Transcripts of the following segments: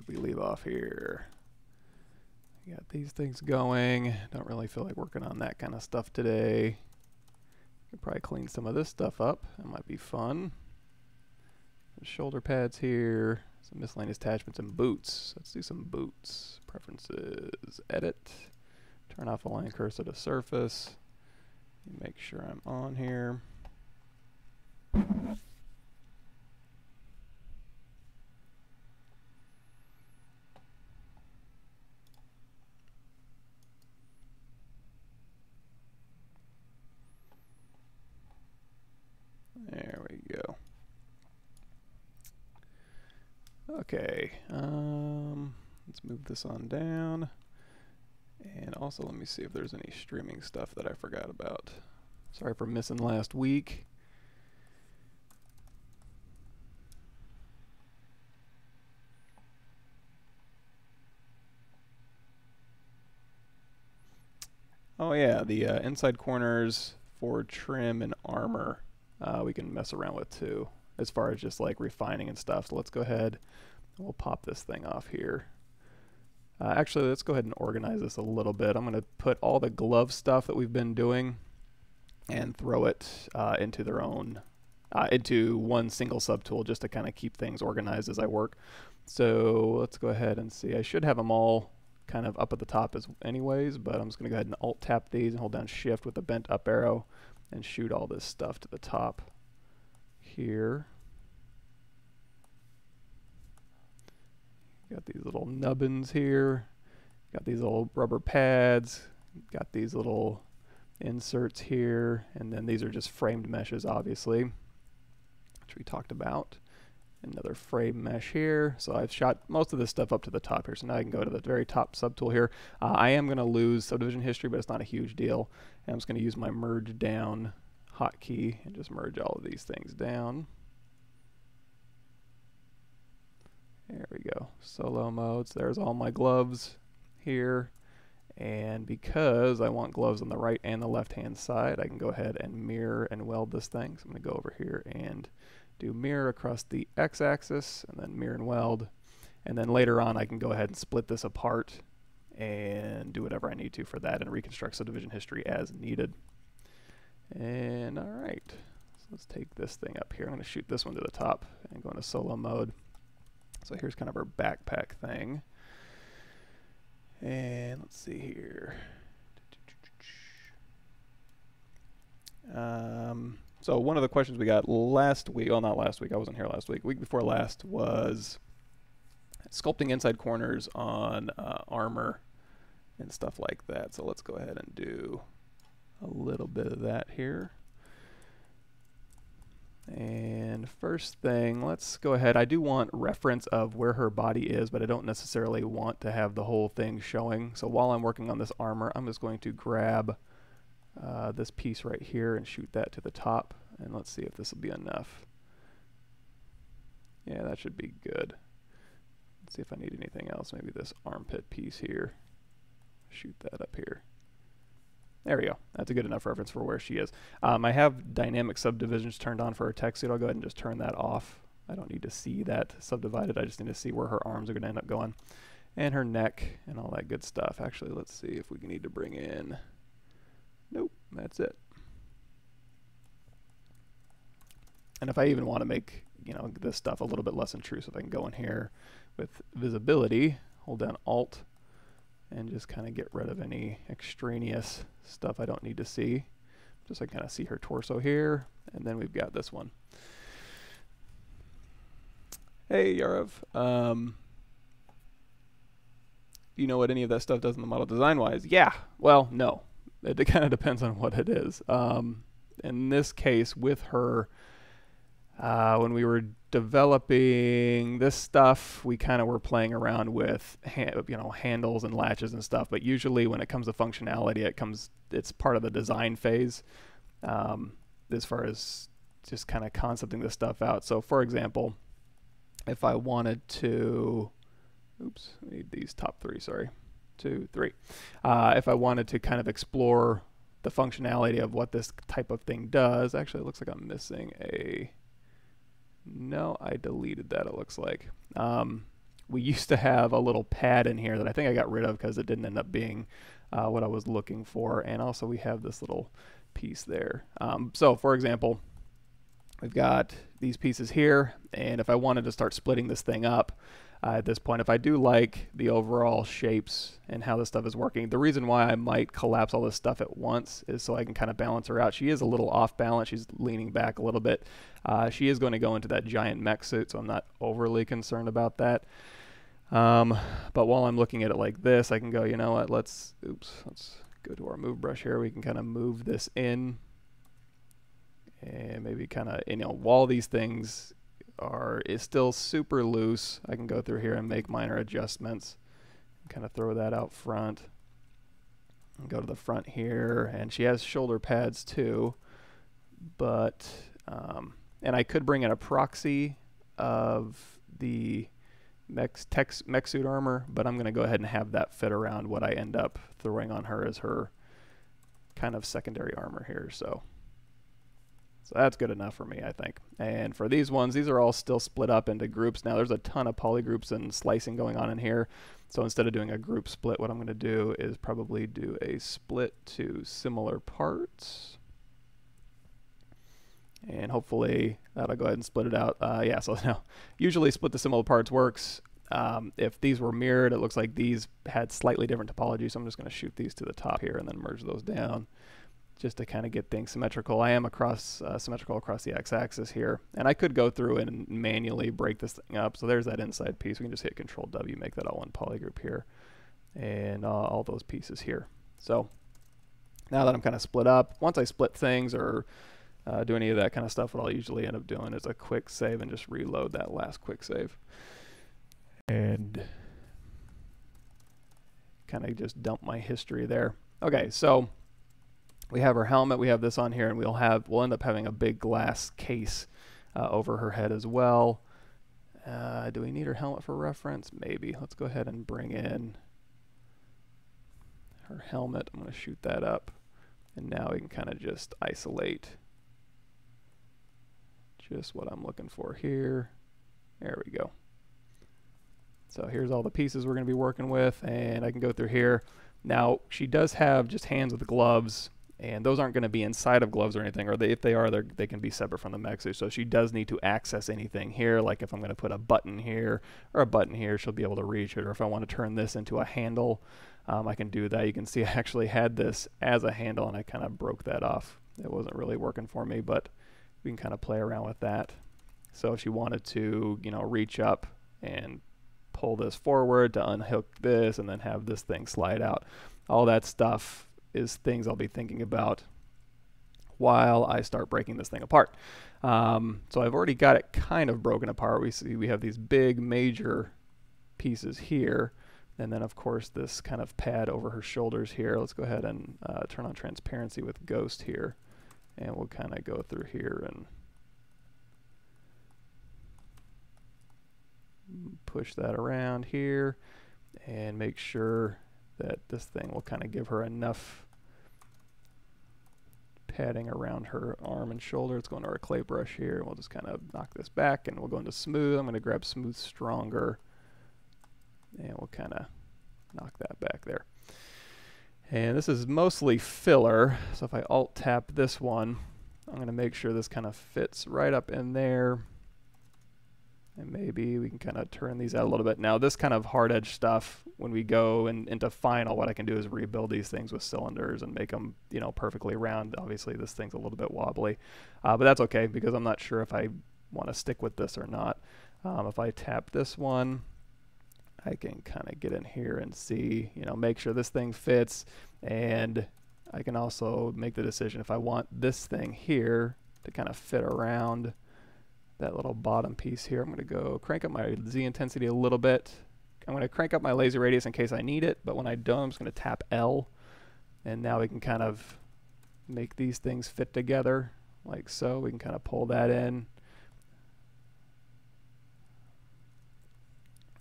we leave off here? Got these things going. Don't really feel like working on that kind of stuff today. Could probably clean some of this stuff up. That might be fun. Shoulder pads here. Some miscellaneous attachments and boots. Let's do some boots. Preferences. Edit. Turn off align cursor to surface. Make sure I'm on here. There we go. Okay, let's move this on down. And also let me see if there's any streaming stuff that I forgot about. Sorry for missing last week. Oh yeah, the inside corners for trim and armor we can mess around with too, as far as just like refining and stuff. So let's go ahead and we'll pop this thing off here. Actually, let's go ahead and organize this a little bit. I'm going to put all the glove stuff that we've been doing and throw it into their own, into one single subtool just to kind of keep things organized as I work. So let's go ahead and see. I should have them all kind of up at the top as anyways, but I'm just going to go ahead and alt tap these and hold down shift with the bent up arrow and shoot all this stuff to the top here. Got these little nubbins here, got these little rubber pads, got these little inserts here, and then these are just framed meshes obviously, which we talked about. Another frame mesh here. So I've shot most of this stuff up to the top here, so now I can go to the very top subtool here. I am going to lose subdivision history, but it's not a huge deal. And I'm just going to use my merge down hotkey and just merge all of these things down. There we go. Solo modes. There's all my gloves here. And because I want gloves on the right and the left hand side, I can go ahead and mirror and weld this thing. So I'm going to go over here and do mirror across the x-axis and then mirror and weld. And then later on I can go ahead and split this apart and do whatever I need to for that and reconstruct subdivision history as needed. And alright, so let's take this thing up here. I'm going to shoot this one to the top and go into solo mode. So here's kind of our backpack thing. And let's see here. So one of the questions we got last week, well not last week, I wasn't here last week, week before last, was sculpting inside corners on armor and stuff like that. So let's go ahead and do a little bit of that here. And first thing, let's go ahead. I do want reference of where her body is, but I don't necessarily want to have the whole thing showing. So while I'm working on this armor, I'm just going to grab this piece right here and shoot that to the top. And let's see if this will be enough. Yeah, that should be good. Let's see if I need anything else. Maybe this armpit piece here. Shoot that up here. There we go. That's a good enough reference for where she is. I have dynamic subdivisions turned on for her text suit. I'll go ahead and just turn that off. I don't need to see that subdivided. I just need to see where her arms are going to end up going. And her neck and all that good stuff. Actually, let's see if we need to bring in... Nope, that's it. And if I even want to make, you know, this stuff a little bit less intrusive, I can go in here with visibility, hold down Alt, and just kind of get rid of any extraneous stuff I don't need to see. Just so I can kind of see her torso here, and then we've got this one. Hey, Yarov. Do you know what any of that stuff does in the model design-wise? Yeah. Well, no. It kind of depends on what it is. In this case, with her, when we were developing this stuff, we kind of were playing around with handles and latches and stuff. But usually, when it comes to functionality, it's part of the design phase, as far as just kind of concepting this stuff out. So, for example, if I wanted to, oops, I need these top three. Sorry. 2, 3. If I wanted to kind of explore the functionality of what this type of thing does, actually it looks like I'm missing a, no, I deleted that, it looks like. we used to have a little pad in here that I think I got rid of because it didn't end up being what I was looking for. And also we have this little piece there. So for example, we've got these pieces here, and if I wanted to start splitting this thing up at this point, if I do like the overall shapes and how this stuff is working, the reason why I might collapse all this stuff at once is so I can kind of balance her out. She is a little off balance. She's leaning back a little bit. She is going to go into that giant mech suit, so I'm not overly concerned about that. But while I'm looking at it like this, I can go, you know what, let's go to our move brush here. We can kind of move this in, and maybe kind of, you know, while these things is still super loose, I can go through here and make minor adjustments and kind of throw that out front and go to the front here. And she has shoulder pads too, but and I could bring in a proxy of the mech suit armor, but I'm going to go ahead and have that fit around what I end up throwing on her as her kind of secondary armor here. So that's good enough for me, I think. And for these ones, these are all still split up into groups. Now there's a ton of polygroups and slicing going on in here. So instead of doing a group split, what I'm going to do is probably do a split to similar parts. And hopefully that'll go ahead and split it out. Yeah, so now usually split to similar parts works. If these were mirrored, it looks like these had slightly different topology. So I'm just going to shoot these to the top here and then merge those down, just to kind of get things symmetrical. I am symmetrical across the x-axis here, and I could go through and manually break this thing up. So there's that inside piece. We can just hit Control W, make that all one polygroup here, and all those pieces here. So now that I'm kind of split up, once I split things or do any of that kind of stuff, what I'll usually end up doing is a quick save and just reload that last quick save, and kind of just dump my history there. Okay, so we have her helmet, we have this on here, and we'll end up having a big glass case over her head as well. Do we need her helmet for reference? Maybe. Let's go ahead and bring in her helmet. I'm going to shoot that up, and now we can kind of just isolate just what I'm looking for here. There we go. So here's all the pieces we're going to be working with, and I can go through here. Now she does have just hands with gloves, and those aren't going to be inside of gloves or anything, or if they are, they can be separate from the mech suit. So she does need to access anything here, like if I'm going to put a button here or a button here, she'll be able to reach it. Or if I want to turn this into a handle, I can do that. You can see I actually had this as a handle, and I kind of broke that off. It wasn't really working for me, but we can kind of play around with that. So if she wanted to, you know, reach up and pull this forward to unhook this and then have this thing slide out, all that stuff is things I'll be thinking about while I start breaking this thing apart. So I've already got it kind of broken apart. We see we have these big major pieces here, and then of course this kind of pad over her shoulders here. Let's go ahead and turn on transparency with Ghost here, and we'll kind of go through here and push that around here and make sure that this thing will kind of give her enough padding around her arm and shoulder. Let's go into our clay brush here, and we'll just kind of knock this back, and we'll go into smooth. I'm going to grab smooth stronger, and we'll kind of knock that back there. And this is mostly filler, so if I alt tap this one, I'm going to make sure this kind of fits right up in there. And maybe we can kind of turn these out a little bit. Now this kind of hard edge stuff, when we go into final, what I can do is rebuild these things with cylinders and make them, you know, perfectly round. Obviously this thing's a little bit wobbly, but that's okay because I'm not sure if I want to stick with this or not. If I tap this one, I can kind of get in here and see, you know, make sure this thing fits, and I can also make the decision if I want this thing here to kind of fit around that little bottom piece here. I'm going to go crank up my Z intensity a little bit. I'm going to crank up my laser radius in case I need it, but when I don't, I'm just going to tap L, and now we can kind of make these things fit together like so. We can kind of pull that in,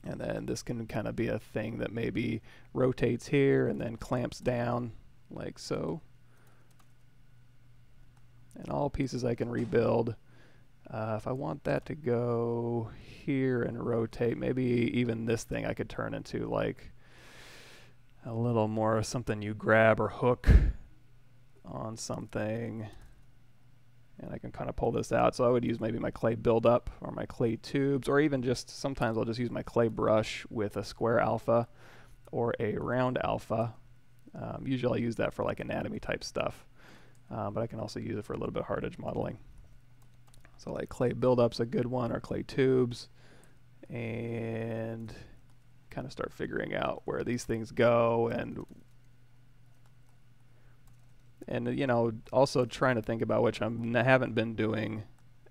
and then this can kind of be a thing that maybe rotates here and then clamps down like so. And all pieces I can rebuild. If I want that to go here and rotate, maybe even this thing I could turn into like a little more something you grab or hook on something, and I can kind of pull this out. So I would use maybe my clay buildup or my clay tubes, or even just sometimes I'll just use my clay brush with a square alpha or a round alpha. Usually I use that for like anatomy type stuff, but I can also use it for a little bit of hard edge modeling. So like clay buildup's a good one, or clay tubes, and kind of start figuring out where these things go, and you know, also trying to think about, which I haven't been doing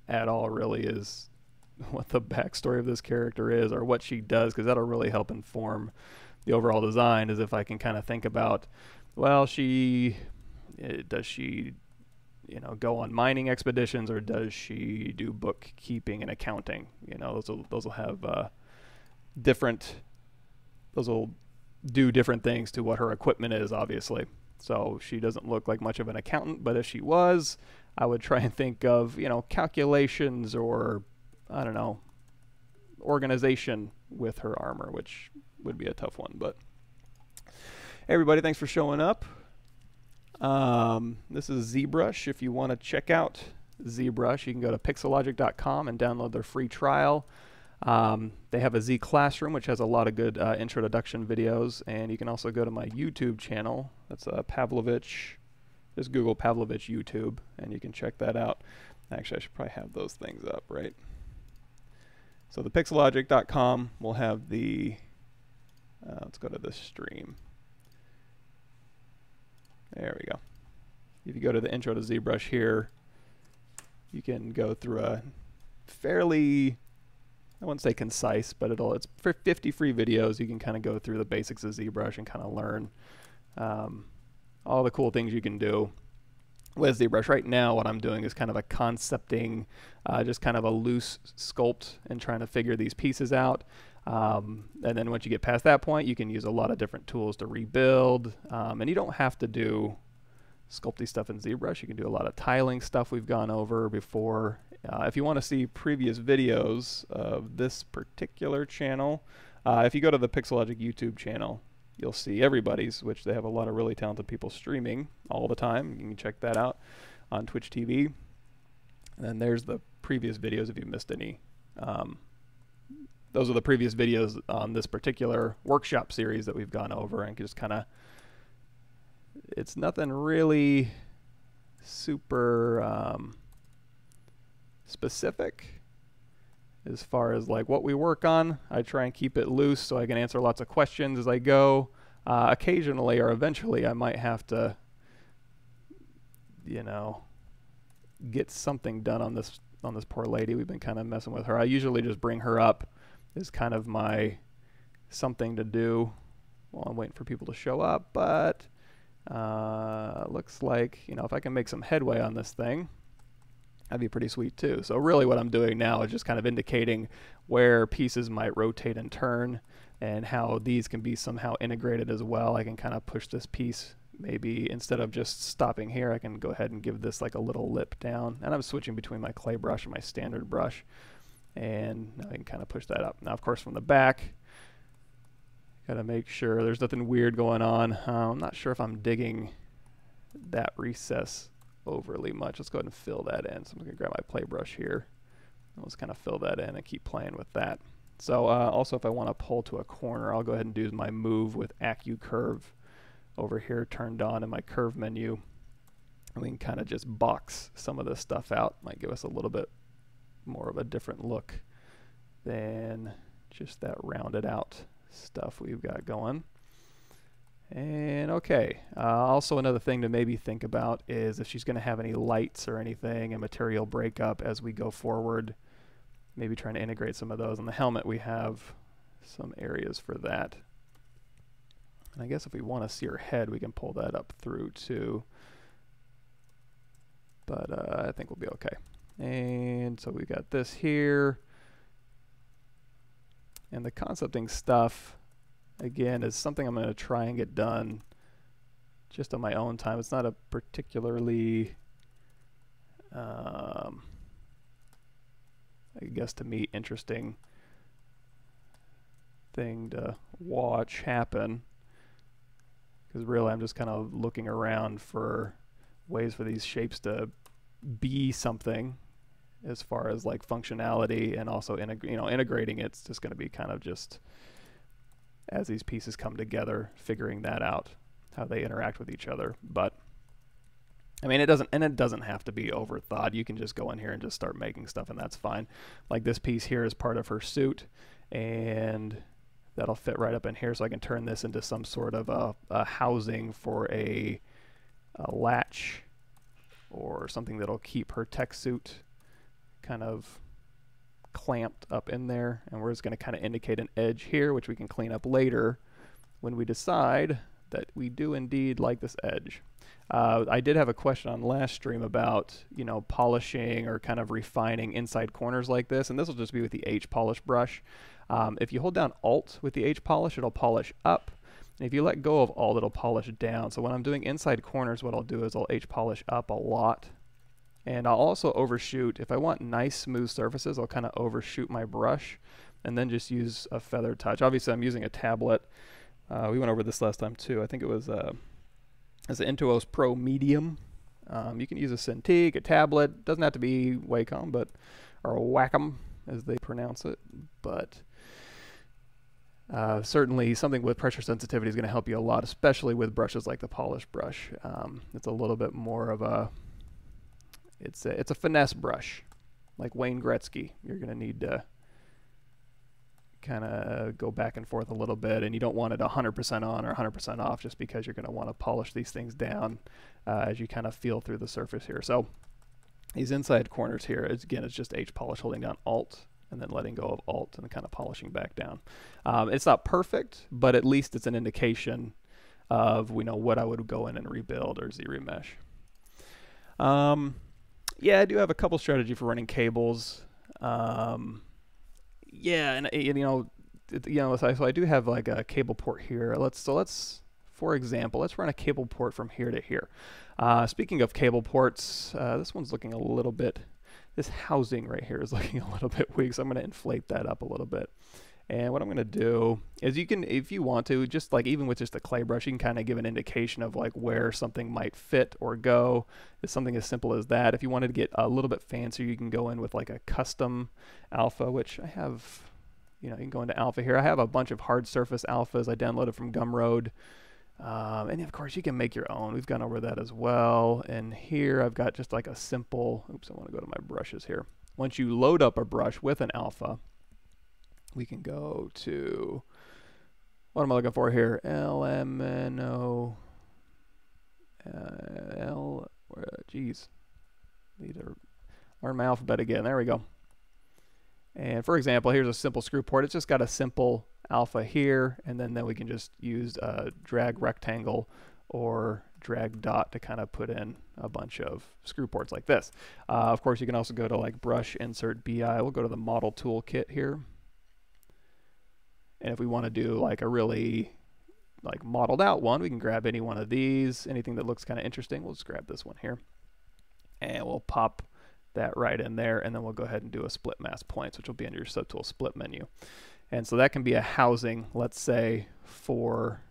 at all really, is what the backstory of this character is, or what she does, because that'll really help inform the overall design. Is if I can kind of think about, well, does she, you know, go on mining expeditions, or does she do bookkeeping and accounting? You know, those will have those will do different things to what her equipment is, obviously. So she doesn't look like much of an accountant, but if she was, I would try and think of, you know, calculations, or I don't know, organization with her armor, which would be a tough one. But hey everybody, thanks for showing up. This is ZBrush. If you want to check out ZBrush, you can go to pixelogic.com and download their free trial. They have a Z Classroom, which has a lot of good introduction videos, and you can also go to my YouTube channel. That's Pavlovich. Just Google Pavlovich YouTube, and you can check that out. Actually, I should probably have those things up, right? So the pixelogic.com will have the, let's go to this stream. There we go. If you go to the intro to ZBrush here, you can go through a fairly, I wouldn't say concise, but it's for 50 free videos. You can kind of go through the basics of ZBrush and kind of learn all the cool things you can do with ZBrush. Right now what I'm doing is kind of a concepting, just kind of a loose sculpt and trying to figure these pieces out. And then once you get past that point, you can use a lot of different tools to rebuild. And you don't have to do sculpty stuff in ZBrush. You can do a lot of tiling stuff we've gone over before. If you want to see previous videos of this particular channel, if you go to the Pixelogic YouTube channel, you'll see everybody's, which they have a lot of really talented people streaming all the time. You can check that out on Twitch TV. And then there's the previous videos if you missed any. Those are the previous videos on this particular workshop series that we've gone over, and just kind of, it's nothing really super specific as far as like what we work on. I try and keep it loose so I can answer lots of questions as I go. Occasionally or eventually I might have to, you know, get something done on this poor lady. We've been kind of messing with her. I usually just bring her up as kind of my something to do while I'm waiting for people to show up, but looks like, you know, if I can make some headway on this thing, that'd be pretty sweet too. So really what I'm doing now is just kind of indicating where pieces might rotate and turn, and how these can be somehow integrated as well. I can kind of push this piece, maybe instead of just stopping here, I can go ahead and give this like a little lip down, and I'm switching between my clay brush and my standard brush, and now I can kind of push that up. Now of course from the back, gotta make sure there's nothing weird going on. I'm not sure if I'm digging that recess overly much. Let's go ahead and fill that in. So I'm gonna grab my play brush here, and let's kind of fill that in and keep playing with that. So also if I want to pull to a corner, I'll go ahead and do my move with AccuCurve over here turned on in my curve menu, and we can kind of just box some of this stuff out. Might give us a little bit more of a different look than just that rounded out stuff we've got going. And okay, also another thing to maybe think about is if she's going to have any lights or anything and material breakup as we go forward, maybe trying to integrate some of those. On the helmet we have some areas for that, and I guess if we want to see her head we can pull that up through too, but I think we'll be okay. And so we've got this here, and the concepting stuff again is something I'm going to try and get done just on my own time. It's not a particularly I guess to me, interesting thing to watch happen, because really I'm just kind of looking around for ways for these shapes to be something as far as like functionality, and also integrating it's just going to be kind of just as these pieces come together, figuring that out, how they interact with each other. But I mean, it doesn't have to be overthought. You can just go in here and just start making stuff, and that's fine. Like this piece here is part of her suit, and that'll fit right up in here, so I can turn this into some sort of a housing for a latch, or something that'll keep her tech suit kind of clamped up in there. And we're just going to kind of indicate an edge here, which we can clean up later when we decide that we do indeed like this edge. I did have a question on last stream about, polishing or kind of refining inside corners like this, and this will just be with the H polish brush. If you hold down Alt with the H polish, it'll polish up, and if you let go of Alt, it'll polish down. So when I'm doing inside corners, what I'll do is I'll H polish up a lot, and I'll also overshoot. If I want nice smooth surfaces, I'll kind of overshoot my brush and then just use a feather touch. Obviously I'm using a tablet. We went over this last time too. I think it was as an Intuos Pro Medium. You can use a Cintiq, a tablet. Doesn't have to be Wacom, or Wacom as they pronounce it. But certainly something with pressure sensitivity is going to help you a lot, especially with brushes like the polish brush. It's a little bit more of a, it's a finesse brush, like Wayne Gretzky. You're going to need to kind of go back and forth a little bit, and you don't want it 100% on or 100% off, just because you're going to want to polish these things down as you kind of feel through the surface here. So these inside corners here, again, it's just H polish, holding down Alt and then letting go of Alt and kind of polishing back down. It's not perfect, but at least it's an indication of what I would go in and rebuild or ZRemesh. Yeah, I do have a couple strategy for running cables. Yeah, and so I do have like a cable port here. For example, let's run a cable port from here to here. Speaking of cable ports, this one's looking a little bit, this housing right here is looking a little bit weak, so I'm going to inflate that up a little bit. And what I'm going to do is, you can, if you want to, just like even with just a clay brush, you can kind of give an indication of like where something might fit or go. It's something as simple as that. If you wanted to get a little bit fancier, you can go in with like a custom alpha, which I have, you can go into alpha here. I have a bunch of hard surface alphas I downloaded from Gumroad. And of course you can make your own. We've gone over that as well. And here I've got just like a simple, oops, I want to go to my brushes here. Once you load up a brush with an alpha, we can go to, what am I looking for here? LMNO, geez, these are, learn my alphabet again. There we go. And for example, here's a simple screw port. It's just got a simple alpha here, and then we can just use a drag rectangle or drag dot to kind of put in a bunch of screw ports like this. Of course, you can also go to like brush, insert BI. We'll go to the model toolkit here. And if we want to do like a really like modeled out one, we can grab any one of these, anything that looks kind of interesting. We'll just grab this one here, and we'll pop that right in there, and then we'll go ahead and do a split mask points, which will be under your SubTool split menu. And so that can be a housing, let's say, for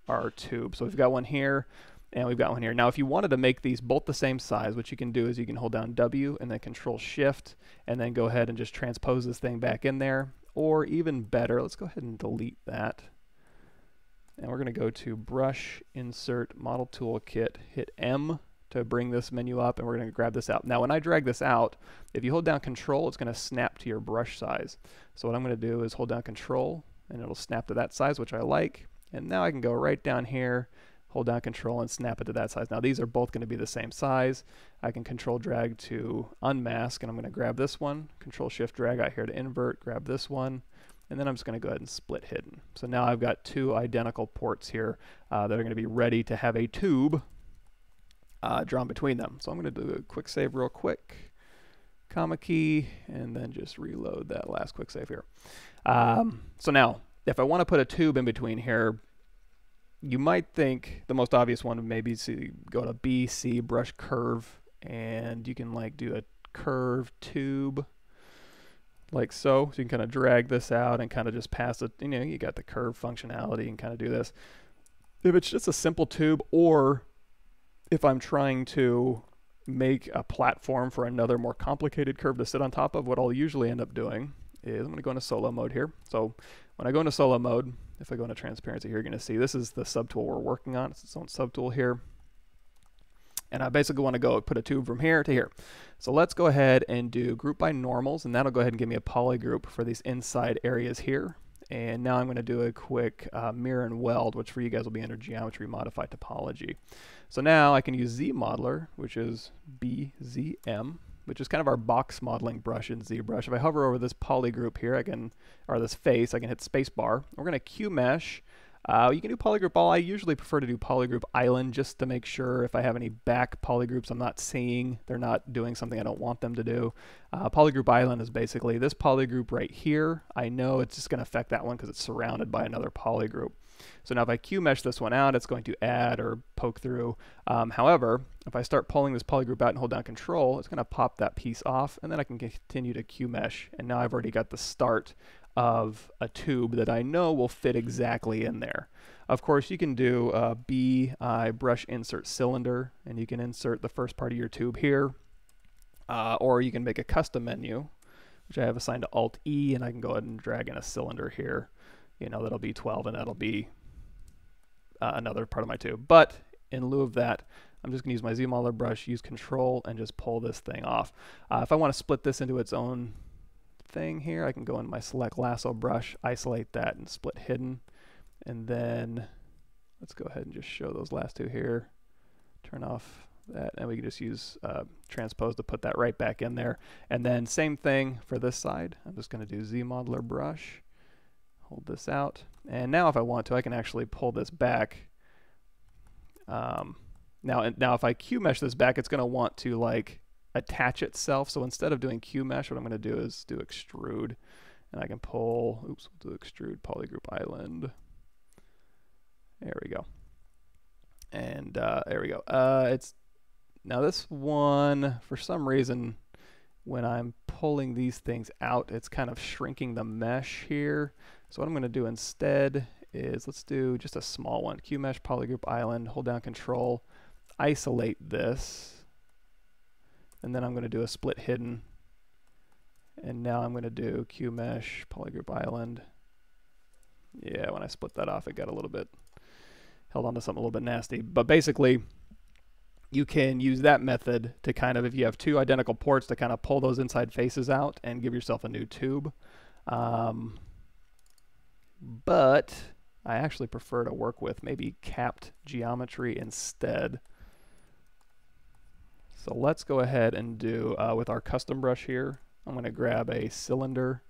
our tube. So we've got one here, and we've got one here. Now, if you wanted to make these both the same size, what you can do is you can hold down W and then Control Shift, and then go ahead and just transpose this thing back in there. Or even better, let's go ahead and delete that. And we're going to go to Brush, Insert, Model Toolkit, hit M to bring this menu up, and we're going to grab this out. Now, when I drag this out, if you hold down Control, it's going to snap to your brush size. So what I'm going to do is hold down Control, and it'll snap to that size, which I like. And now I can go right down here, hold down Control, and snap it to that size. Now, these are both going to be the same size. I can Control drag to unmask, and I'm going to grab this one, Control Shift drag out here to invert, grab this one, and then I'm just going to go ahead and split hidden. So now I've got two identical ports here that are going to be ready to have a tube drawn between them. So I'm going to do a quick save real quick, comma key, and then just reload that last quick save here. So now, if I want to put a tube in between here, you might think the most obvious one would maybe go to B, C, brush curve, and you can like do a curve tube. like so. So you can kind of drag this out and kind of just pass it. You know, you got the curve functionality and kind of do this. If it's just a simple tube, or if I'm trying to make a platform for another more complicated curve to sit on top of, what I'll usually end up doing is I'm going to go into solo mode here. So when I go into solo mode, if I go into transparency here, you're going to see this is the subtool we're working on. It's its own subtool here. And I basically want to go put a tube from here to here. So let's go ahead and do group by normals, and that'll go ahead and give me a polygroup for these inside areas here. And now I'm going to do a quick mirror and weld, which for you guys will be under geometry modified topology. So now I can use ZModeler, which is BZM, which is kind of our box modeling brush in ZBrush. If I hover over this polygroup here, I can, or this face, I can hit spacebar. We're going to Q-mesh. You can do polygroup all. I usually prefer to do polygroup island just to make sure if I have any back polygroups I'm not seeing, they're not doing something I don't want them to do. Polygroup island is basically this polygroup right here. I know it's just going to affect that one because it's surrounded by another polygroup. So now if I Q-mesh this one out, it's going to add or poke through. However, if I start pulling this polygroup out and hold down Control, it's going to pop that piece off, and then I can continue to Q-mesh. And now I've already got the start of a tube that I know will fit exactly in there. Of course, you can do BI brush insert cylinder, and you can insert the first part of your tube here, or you can make a custom menu, which I have assigned to Alt-E, and I can go ahead and drag in a cylinder here. You know, that'll be 12, and that'll be another part of my tube. But in lieu of that, I'm just going to use my ZModeler brush, use Control, and just pull this thing off. If I want to split this into its own thing here, I can go in my select lasso brush, isolate that, and split hidden. And then let's go ahead and just show those last two here. Turn off that, and we can just use transpose to put that right back in there. And then same thing for this side. I'm just going to do ZModeler brush, hold this out, and now if I want to, I can actually pull this back. Now if I Q-mesh this back, it's going to want to like attach itself. So instead of doing Q-mesh, what I'm going to do is do extrude, and I can pull, oops, we'll do extrude polygroup island. There we go. And there we go. It's now this one, for some reason, when I'm pulling these things out, it's kind of shrinking the mesh here. So what I'm going to do instead is let's do just a small one. Q-mesh polygroup island, hold down Control, isolate this, and then I'm going to do a split hidden. And now I'm going to do Q-mesh polygroup island. Yeah, when I split that off, it got a little bit, held on to something a little bit nasty. But basically, you can use that method to kind of, if you have two identical ports, to kind of pull those inside faces out and give yourself a new tube. But I actually prefer to work with maybe capped geometry instead. So let's go ahead and do, with our custom brush here, I'm going to grab a cylinder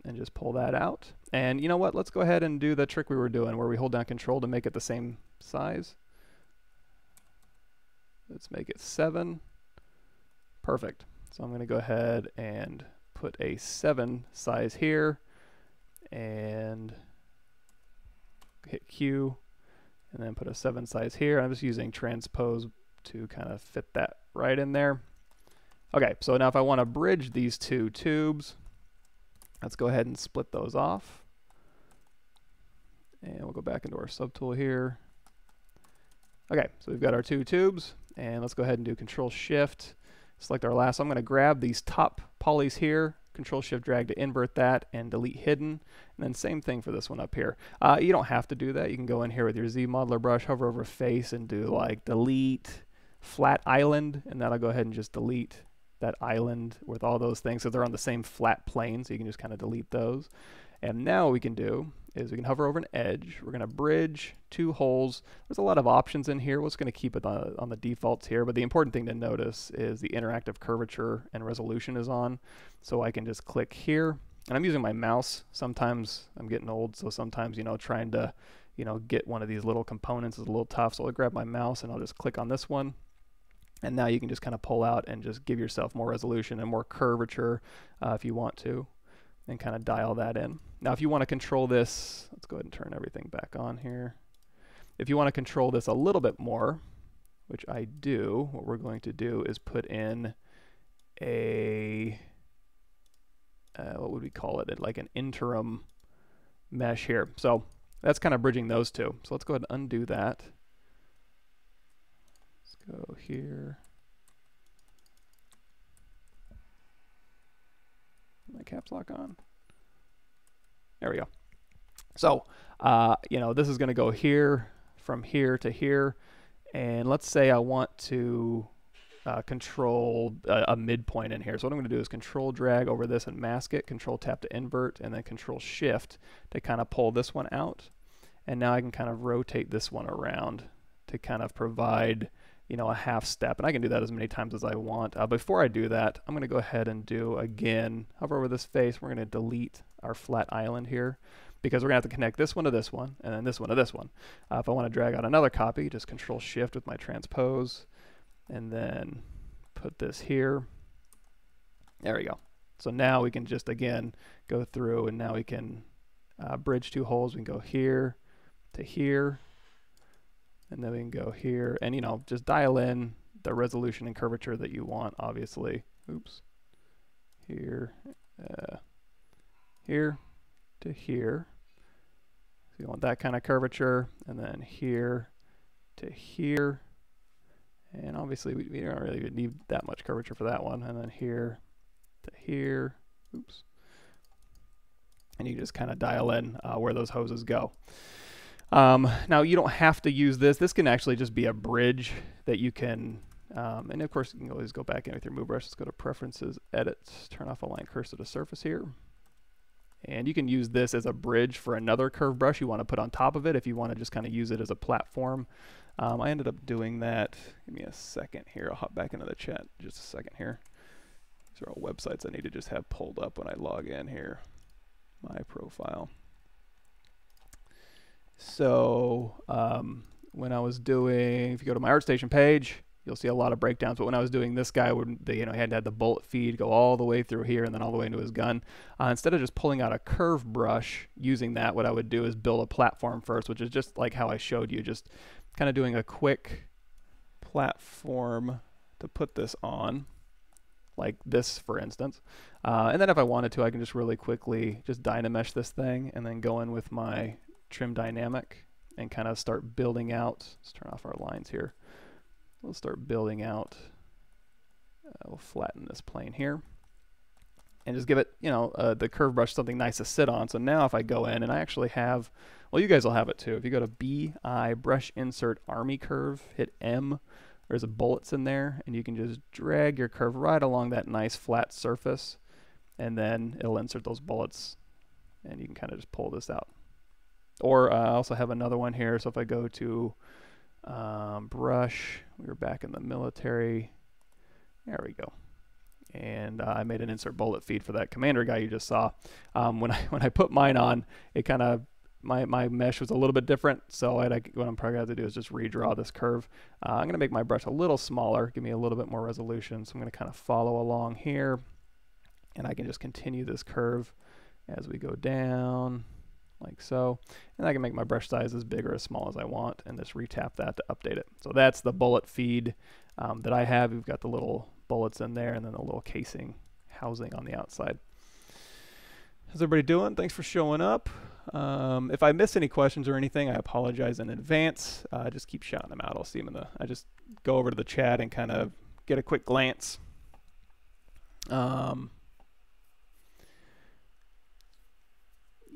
and just pull that out. And you know what? Let's go ahead and do the trick we were doing where we hold down Control to make it the same size. Let's make it 7. Perfect. So I'm going to go ahead and put a 7 size here and hit Q, and then put a 7 size here. I'm just using transpose to kind of fit that right in there. Okay, so now if I want to bridge these two tubes, let's go ahead and split those off. And we'll go back into our subtool here. Okay, so we've got our two tubes, and let's go ahead and do Control-Shift, select our last. So I'm going to grab these top polys here, Control-Shift drag to invert that, and delete hidden. And then same thing for this one up here. You don't have to do that. You can go in here with your ZModeler brush, hover over face, and do like delete flat island, and that'll go ahead and just delete that island with all those things. So they're on the same flat plane, so you can just kind of delete those. And now what we can do is we can hover over an edge. We're going to bridge two holes. There's a lot of options in here. We're just going to keep it on the defaults here, but the important thing to notice is the interactive curvature and resolution is on. So I can just click here, and I'm using my mouse. Sometimes I'm getting old, so sometimes, you know, trying to, you know, get one of these little components is a little tough. So I'll grab my mouse and I'll just click on this one. And now you can just kind of pull out and just give yourself more resolution and more curvature if you want to, and kind of dial that in. Now if you want to control this, let's go ahead and turn everything back on here. If you want to control this a little bit more, which I do, what we're going to do is put in a we call it, like an interim mesh here. So that's kind of bridging those two. So let's go ahead and undo that. Let's go here. My caps lock on. There we go. So, you know, this is going to go here, from here to here. And let's say I want to control a midpoint in here. So what I'm going to do is control drag over this and mask it, control tap to invert, and then control shift to kind of pull this one out. And now I can kind of rotate this one around to kind of provide, you know, a half step. And I can do that as many times as I want. Before I do that, I'm going to go ahead and do, again, hover over this face. We're going to delete our flat island here, because we're going to have to connect this one to this one, and then this one to this one. If I want to drag out another copy, just control shift with my transpose, and then put this here. There we go. So now we can just, again, go through, and now we can bridge two holes. We can go here to here, and then we can go here, and, you know, just dial in the resolution and curvature that you want, obviously. Oops. Here, here to here. So you want that kind of curvature, and then here to here. And obviously we don't really need that much curvature for that one. And then here to here. Oops. And you just kind of dial in where those hoses go. Now you don't have to use this. This can actually just be a bridge that you can, and of course you can always go back in with your move brush. Let's go to Preferences, Edit, turn off Align Cursor to Surface here. And you can use this as a bridge for another curve brush you want to put on top of it if you want to just kind of use it as a platform. I ended up doing that. Give me a second here. I'll hop back into the chat just a second here. These are all websites I need to just have pulled up when I log in here. My profile. So when I was doing, if you go to my ArtStation page, you'll see a lot of breakdowns. But when I was doing this guy, you know, he had to have the bullet feed go all the way through here and then all the way into his gun. Instead of just pulling out a curve brush using that, what I would do is build a platform first, which is just like how I showed you, just kind of doing a quick platform to put this on, like this, for instance. And then if I wanted to, I can just really quickly just DynaMesh this thing and then go in with my trim dynamic and kind of start building out. Let's turn off our lines here. We'll start building out. We'll flatten this plane here and just give it, you know, the curve brush something nice to sit on. So now if I go in and I actually have, well, you guys will have it too. If you go to BI, Brush Insert Army Curve, hit M, there's a bullets in there, and you can just drag your curve right along that nice flat surface, and then it'll insert those bullets, and you can kind of just pull this out. Or I also have another one here. So if I go to brush, we were back in the military. There we go. And I made an insert bullet feed for that commander guy you just saw. When I put mine on, it kind of, my mesh was a little bit different. So what I'm probably going to have to do is just redraw this curve. I'm going to make my brush a little smaller, give me a little bit more resolution. So I'm going to kind of follow along here, and I can just continue this curve as we go down, like so. And I can make my brush size as big or as small as I want, and just retap that to update it. So that's the bullet feed that I have. We've got the little bullets in there and then a little casing housing on the outside. How's everybody doing? Thanks for showing up. If I miss any questions or anything, I apologize in advance. Just keep shouting them out. I'll see them in the, I just go over to the chat and kind of get a quick glance.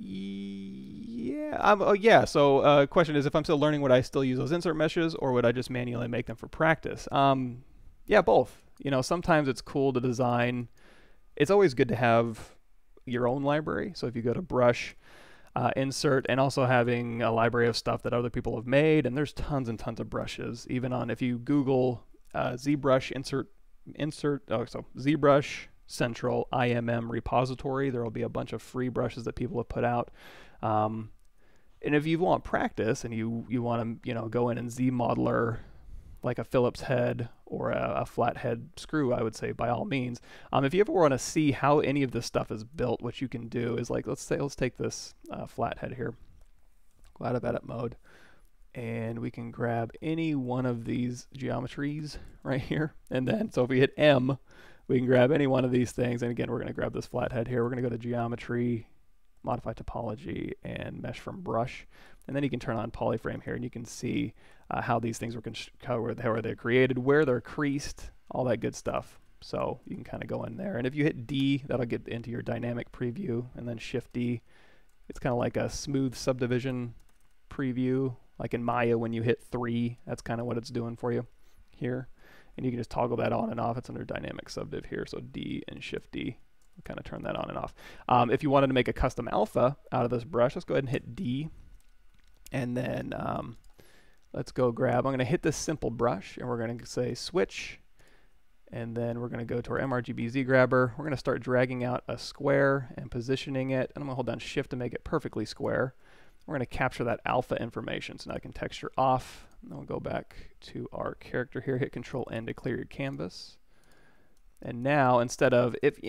Yeah, so question is, if I'm still learning, would I still use those insert meshes, or would I just manually make them for practice? Yeah, both. You know, sometimes it's cool to design. It's always good to have your own library. So if you go to brush, insert, and also having a library of stuff that other people have made, and there's tons and tons of brushes. Even on, if you Google ZBrush ZBrush Central IMM repository, there will be a bunch of free brushes that people have put out. And if you want practice and you want to, you know, go in and ZModeler like a Phillips head or a flathead screw, I would say by all means. If you ever want to see how any of this stuff is built, what you can do is, like, let's take this flathead here, go out of edit mode, and we can grab any one of these geometries right here. And then, so if we hit M, we can grab any one of these things. And again, we're going to grab this flathead here. We're going to go to Geometry, Modify Topology, and Mesh from Brush. And then you can turn on Polyframe here, and you can see how these things were how they're created, where they're creased, all that good stuff. So you can kind of go in there. And if you hit D, that'll get into your dynamic preview, and then Shift D. It's kind of like a smooth subdivision preview. Like in Maya, when you hit 3, that's kind of what it's doing for you here. And you can just toggle that on and off. It's under dynamic subdiv here. So D and Shift D. Kind of turn that on and off. If you wanted to make a custom alpha out of this brush, let's go ahead and hit D. And then let's go grab, I'm going to hit this simple brush, and we're going to say switch. And then we're going to go to our MRGB Z grabber. We're going to start dragging out a square and positioning it. And I'm going to hold down Shift to make it perfectly square. We're going to capture that alpha information. So now I can texture off. And then we'll go back to our character here, hit Control N to clear your canvas. And now instead of, if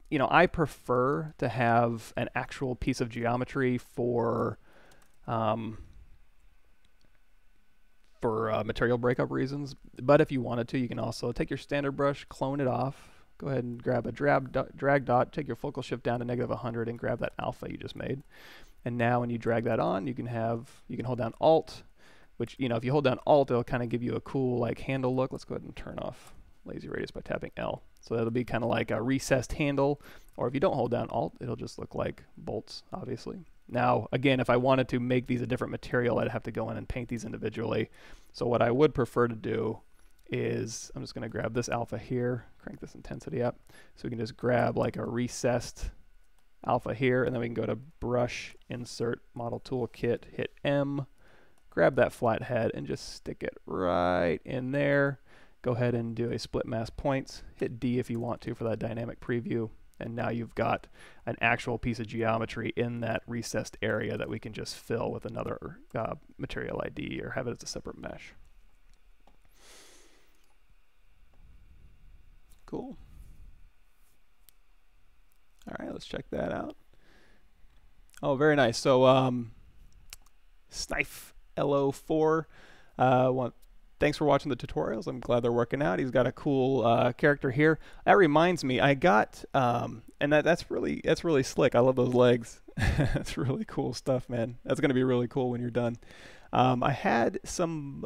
you know, I prefer to have an actual piece of geometry for material breakup reasons, but if you wanted to, you can also take your standard brush, clone it off, go ahead and grab a drag dot, take your focal shift down to -100 and grab that alpha you just made. And now when you drag that on, you can hold down Alt, which, you know, if you hold down Alt, it'll kind of give you a cool like handle look. Let's go ahead and turn off lazy radius by tapping L. So that'll be kind of like a recessed handle, or if you don't hold down Alt, it'll just look like bolts, obviously. Now, again, if I wanted to make these a different material, I'd have to go in and paint these individually. So what I would prefer to do is, I'm just going to grab this alpha here, crank this intensity up, so we can just grab like a recessed alpha here, and then we can go to Brush, Insert, Model Toolkit, hit M, grab that flathead, and just stick it right in there. Go ahead and do a split mask points, hit D if you want to for that dynamic preview. And now you've got an actual piece of geometry in that recessed area that we can just fill with another material ID or have it as a separate mesh. Cool. All right, let's check that out. Oh, very nice. So Snife LO4 thanks for watching the tutorials. I'm glad they're working out. He's got a cool character here. That reminds me, I got, and that's really slick. I love those legs. That's really cool stuff, man. That's going to be really cool when you're done. I had some,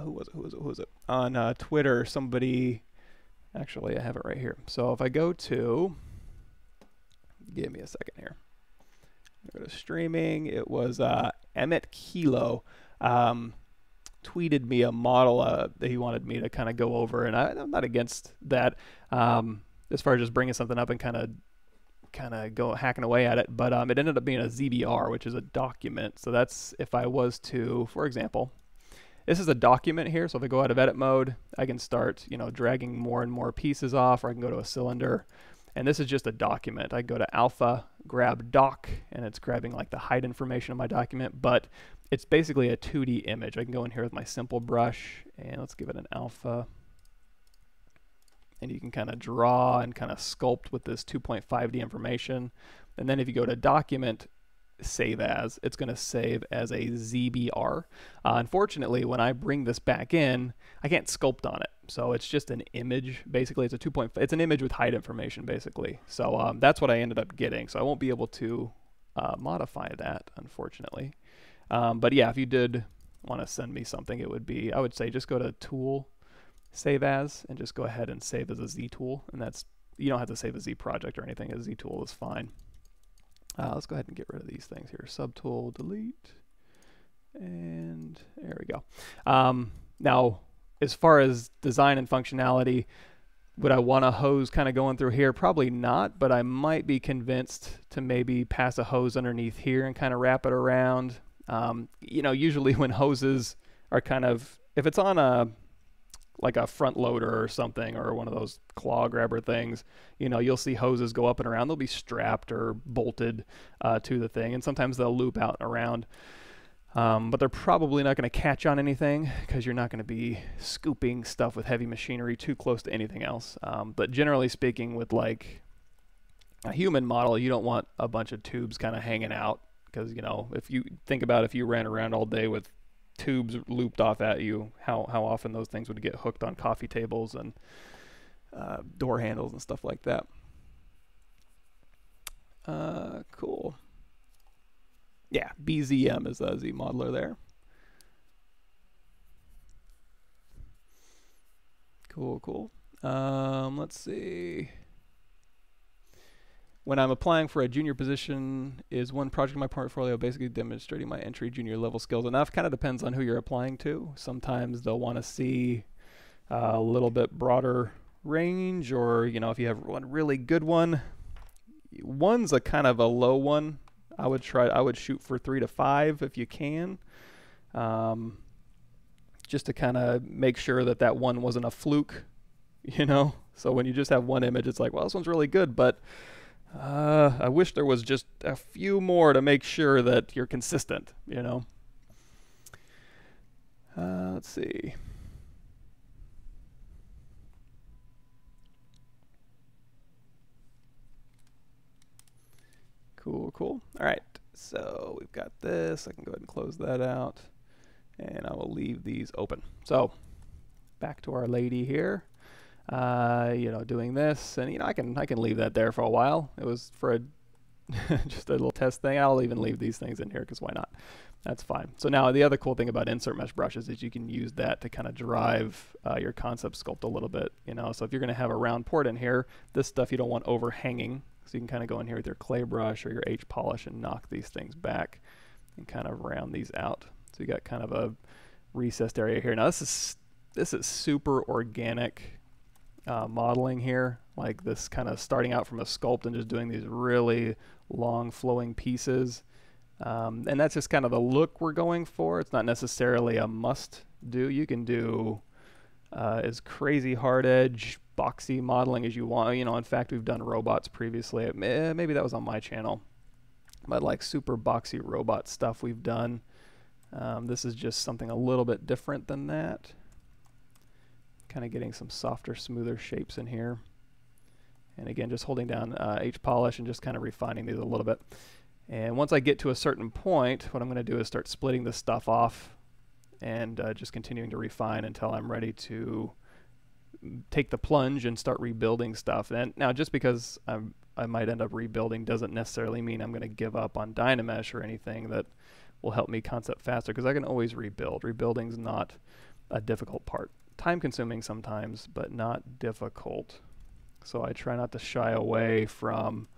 who was it? On Twitter, somebody, actually, I have it right here. So if I go to, give me a second here. Go to streaming. It was Emmett Kilo. Tweeted me a model that he wanted me to kind of go over, and I'm not against that as far as just bringing something up and kind of go hacking away at it, but it ended up being a ZBR, which is a document. So that's if I was to, for example, this is a document here, so if I go out of edit mode, I can start, you know, dragging more and more pieces off, or I can go to a cylinder, and this is just a document. I go to alpha, grab doc, and it's grabbing like the height information of my document, but it's basically a 2D image. I can go in here with my simple brush, and let's give it an alpha. And you can kind of draw and kind of sculpt with this 2.5D information. And then if you go to document, save as, it's going to save as a ZBR. Unfortunately, when I bring this back in, I can't sculpt on it. So it's just an image. Basically, it's a 2.5. It's an image with height information, basically. So that's what I ended up getting. So I won't be able to modify that, unfortunately. But yeah, if you did want to send me something, it would be, I would say just go to Tool, Save As, and just go ahead and save as a Z tool. And that's, you don't have to save a Z project or anything. A Z tool is fine. Let's go ahead and get rid of these things here. SubTool, delete, and there we go. Now, as far as design and functionality, would I want a hose kind of going through here? Probably not, but I might be convinced to maybe pass a hose underneath here and kind of wrap it around. You know, usually when hoses are kind of, if it's on like a front loader or something, or one of those claw grabber things, you know, you'll see hoses go up and around. They'll be strapped or bolted to the thing, and sometimes they'll loop out and around. But they're probably not going to catch on anything because you're not going to be scooping stuff with heavy machinery too close to anything else. But generally speaking, with like a human model, you don't want a bunch of tubes kind of hanging out. Because, you know, if you think about if you ran around all day with tubes looped off at you, how often those things would get hooked on coffee tables and door handles and stuff like that. Cool. Yeah, BZM is the ZModeler there. Cool, cool. Let's see. When I'm applying for a junior position, is one project in my portfolio basically demonstrating my entry junior level skills enough? Kind of depends on who you're applying to. Sometimes they'll want to see a little bit broader range, or you know, if you have one really good one, one's a kind of a low one. I would shoot for 3 to 5 if you can, just to kind of make sure that that one wasn't a fluke, you know. So when you just have one image, it's like, well, this one's really good, but I wish there was just a few more to make sure that you're consistent, you know. Let's see. Cool, cool. All right, so we've got this. I can go ahead and close that out, and I will leave these open. So back to our lady here. You know, doing this, and you know, I can leave that there for a while. It was for a just a little test thing. I'll even leave these things in here because why not? That's fine. So now the other cool thing about insert mesh brushes is you can use that to kind of drive your concept sculpt a little bit. You know, so if you're going to have a round port in here, this stuff you don't want overhanging. So you can kind of go in here with your clay brush or your H polish and knock these things back and kind of round these out. So you got kind of a recessed area here. Now this is super organic modeling here, like this kind of starting out from a sculpt and just doing these really long flowing pieces. And that's just kind of the look we're going for. It's not necessarily a must do. You can do as crazy hard edge boxy modeling as you want. You know, in fact, we've done robots previously. Maybe that was on my channel, but like super boxy robot stuff we've done. This is just something a little bit different than that. Kind of getting some softer, smoother shapes in here. And again, just holding down H polish and just kind of refining these a little bit. And once I get to a certain point, what I'm going to do is start splitting this stuff off and just continuing to refine until I'm ready to take the plunge and start rebuilding stuff. And now, just because I might end up rebuilding doesn't necessarily mean I'm going to give up on DynaMesh or anything that will help me concept faster, because I can always rebuild. Rebuilding's not a difficult part. Time consuming sometimes, but not difficult. So I try not to shy away from,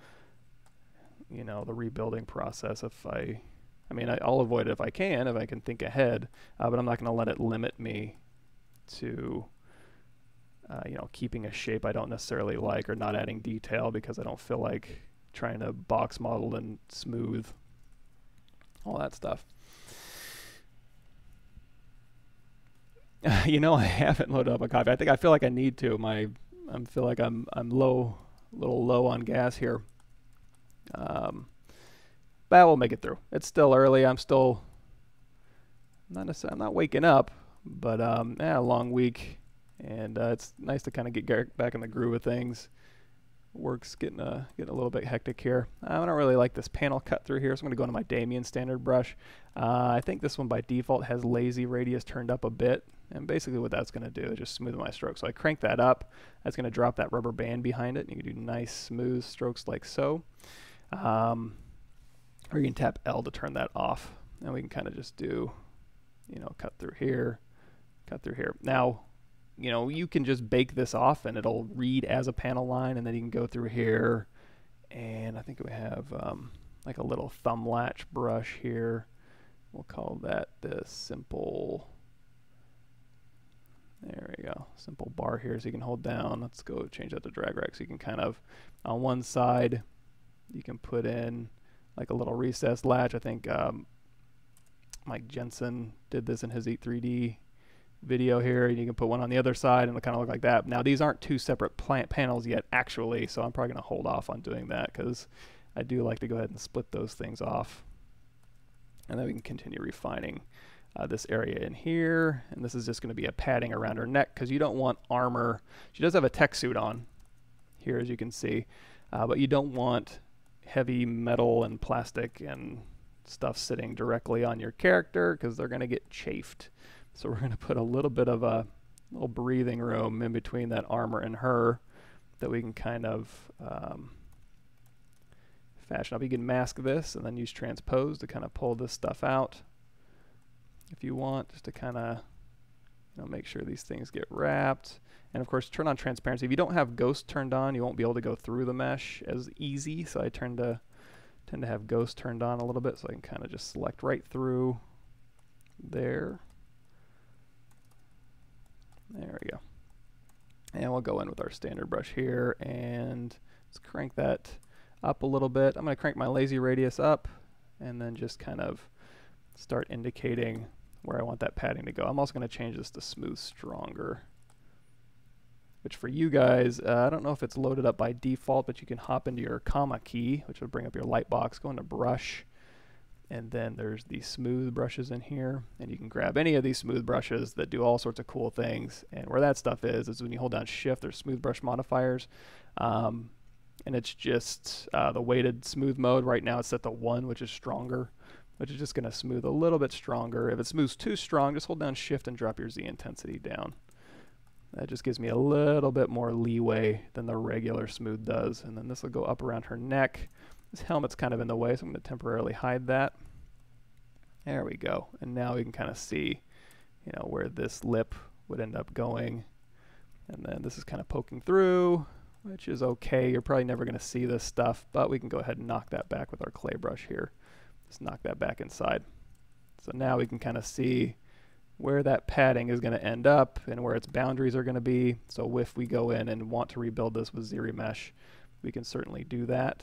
you know, the rebuilding process. I'll avoid it if I can think ahead, but I'm not going to let it limit me to, you know, keeping a shape I don't necessarily like or not adding detail because I don't feel like trying to box model and smooth all that stuff. You know, I haven't loaded up a coffee. I feel like I need to. I feel like I'm a little low on gas here. But we'll make it through. It's still early. I'm not waking up, but a long week, and it's nice to kind of get back in the groove of things. Work's getting a little bit hectic here. I don't really like this panel cut through here, so I'm going to go into my Damien standard brush. I think this one by default has lazy radius turned up a bit, and basically what that's going to do is just smooth my strokes. So I crank that up. That's going to drop that rubber band behind it, and you can do nice smooth strokes like so. Or you can tap L to turn that off, and we can kind of just do, you know, cut through here, cut through here. Now, you know, you can just bake this off and it'll read as a panel line, and then you can go through here, and I think we have like a little thumb latch brush here. We'll call that the simple, there we go, simple bar here, so you can hold down. Let's go change that to drag rack, so you can kind of, on one side, you can put in like a little recessed latch. I think Mike Jensen did this in his Eat 3D video here, and you can put one on the other side and it'll kind of look like that. Now these aren't two separate panels yet actually, so I'm probably going to hold off on doing that because I do like to go ahead and split those things off, and then we can continue refining this area in here. And this is just going to be a padding around her neck because you don't want armor. She does have a tech suit on here, as you can see, but you don't want heavy metal and plastic and stuff sitting directly on your character because they're going to get chafed. So we're going to put a little bit of a little breathing room in between that armor and her that we can kind of fashion up. You can mask this and then use transpose to kind of pull this stuff out if you want, just to kind of make sure these things get wrapped. And of course, turn on transparency. If you don't have ghost turned on, you won't be able to go through the mesh as easy. So I tend to have ghost turned on a little bit, so I can kind of just select right through there. There we go. And we'll go in with our standard brush here and let's crank that up a little bit. I'm going to crank my lazy radius up and then just kind of start indicating where I want that padding to go. I'm also going to change this to smooth stronger, which for you guys, I don't know if it's loaded up by default, but you can hop into your comma key, which will bring up your light box, go into brush, and then there's the smooth brushes in here, and you can grab any of these smooth brushes that do all sorts of cool things. And where that stuff is when you hold down shift, there's smooth brush modifiers, and it's just the weighted smooth mode. Right now it's set to 1, which is stronger, which is just going to smooth a little bit stronger. If it smooths too strong, just hold down shift and drop your Z intensity down. That just gives me a little bit more leeway than the regular smooth does. And then this will go up around her neck. This helmet's kind of in the way, so I'm going to temporarily hide that. There we go. And now we can kind of see, where this lip would end up going. And then this is kind of poking through, which is okay. You're probably never going to see this stuff, but we can go ahead and knock that back with our clay brush here. Just knock that back inside. So now we can kind of see where that padding is going to end up and where its boundaries are going to be. So if we go in and want to rebuild this with ZRemesher, we can certainly do that.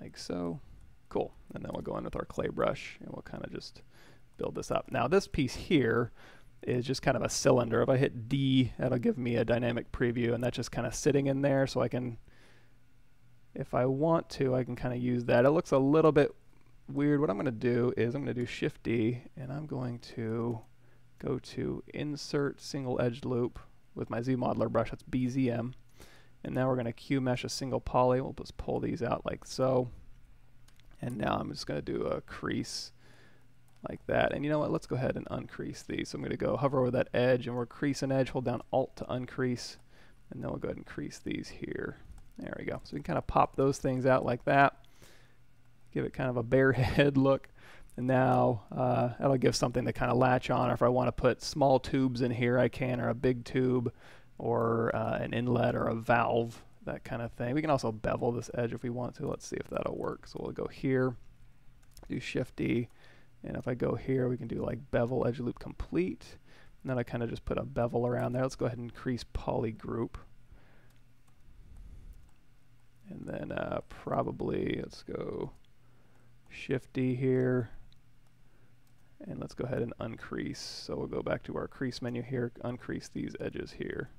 Like so. Cool. And then we'll go in with our clay brush and we'll kind of just build this up. Now this piece here is just kind of a cylinder. If I hit D, that'll give me a dynamic preview, and that's just kind of sitting in there, so I can, if I want to, I can kind of use that. It looks a little bit weird. What I'm going to do is I'm going to do Shift D, and I'm going to go to Insert Single Edged Loop with my ZModeler brush. That's BZM. And now we're going to Q mesh a single poly. We'll just pull these out like so. And now I'm just going to do a crease like that. And you know what? Let's go ahead and uncrease these. So I'm going to go hover over that edge, and we're crease an edge. Hold down Alt to uncrease. And then we'll go ahead and crease these here. There we go. So we can kind of pop those things out like that. Give it kind of a bare head look. And now that'll give something to kind of latch on. Or if I want to put small tubes in here, I can, or a big tube, or an inlet or a valve, that kind of thing. We can also bevel this edge if we want to. Let's see if that'll work. So we'll go here, do Shift D, and if I go here, we can do like bevel edge loop complete. And then I kind of just put a bevel around there. Let's go ahead and increase poly group. And then probably, let's go Shift D here. And let's go ahead and uncrease. So we'll go back to our crease menu here, uncrease these edges here.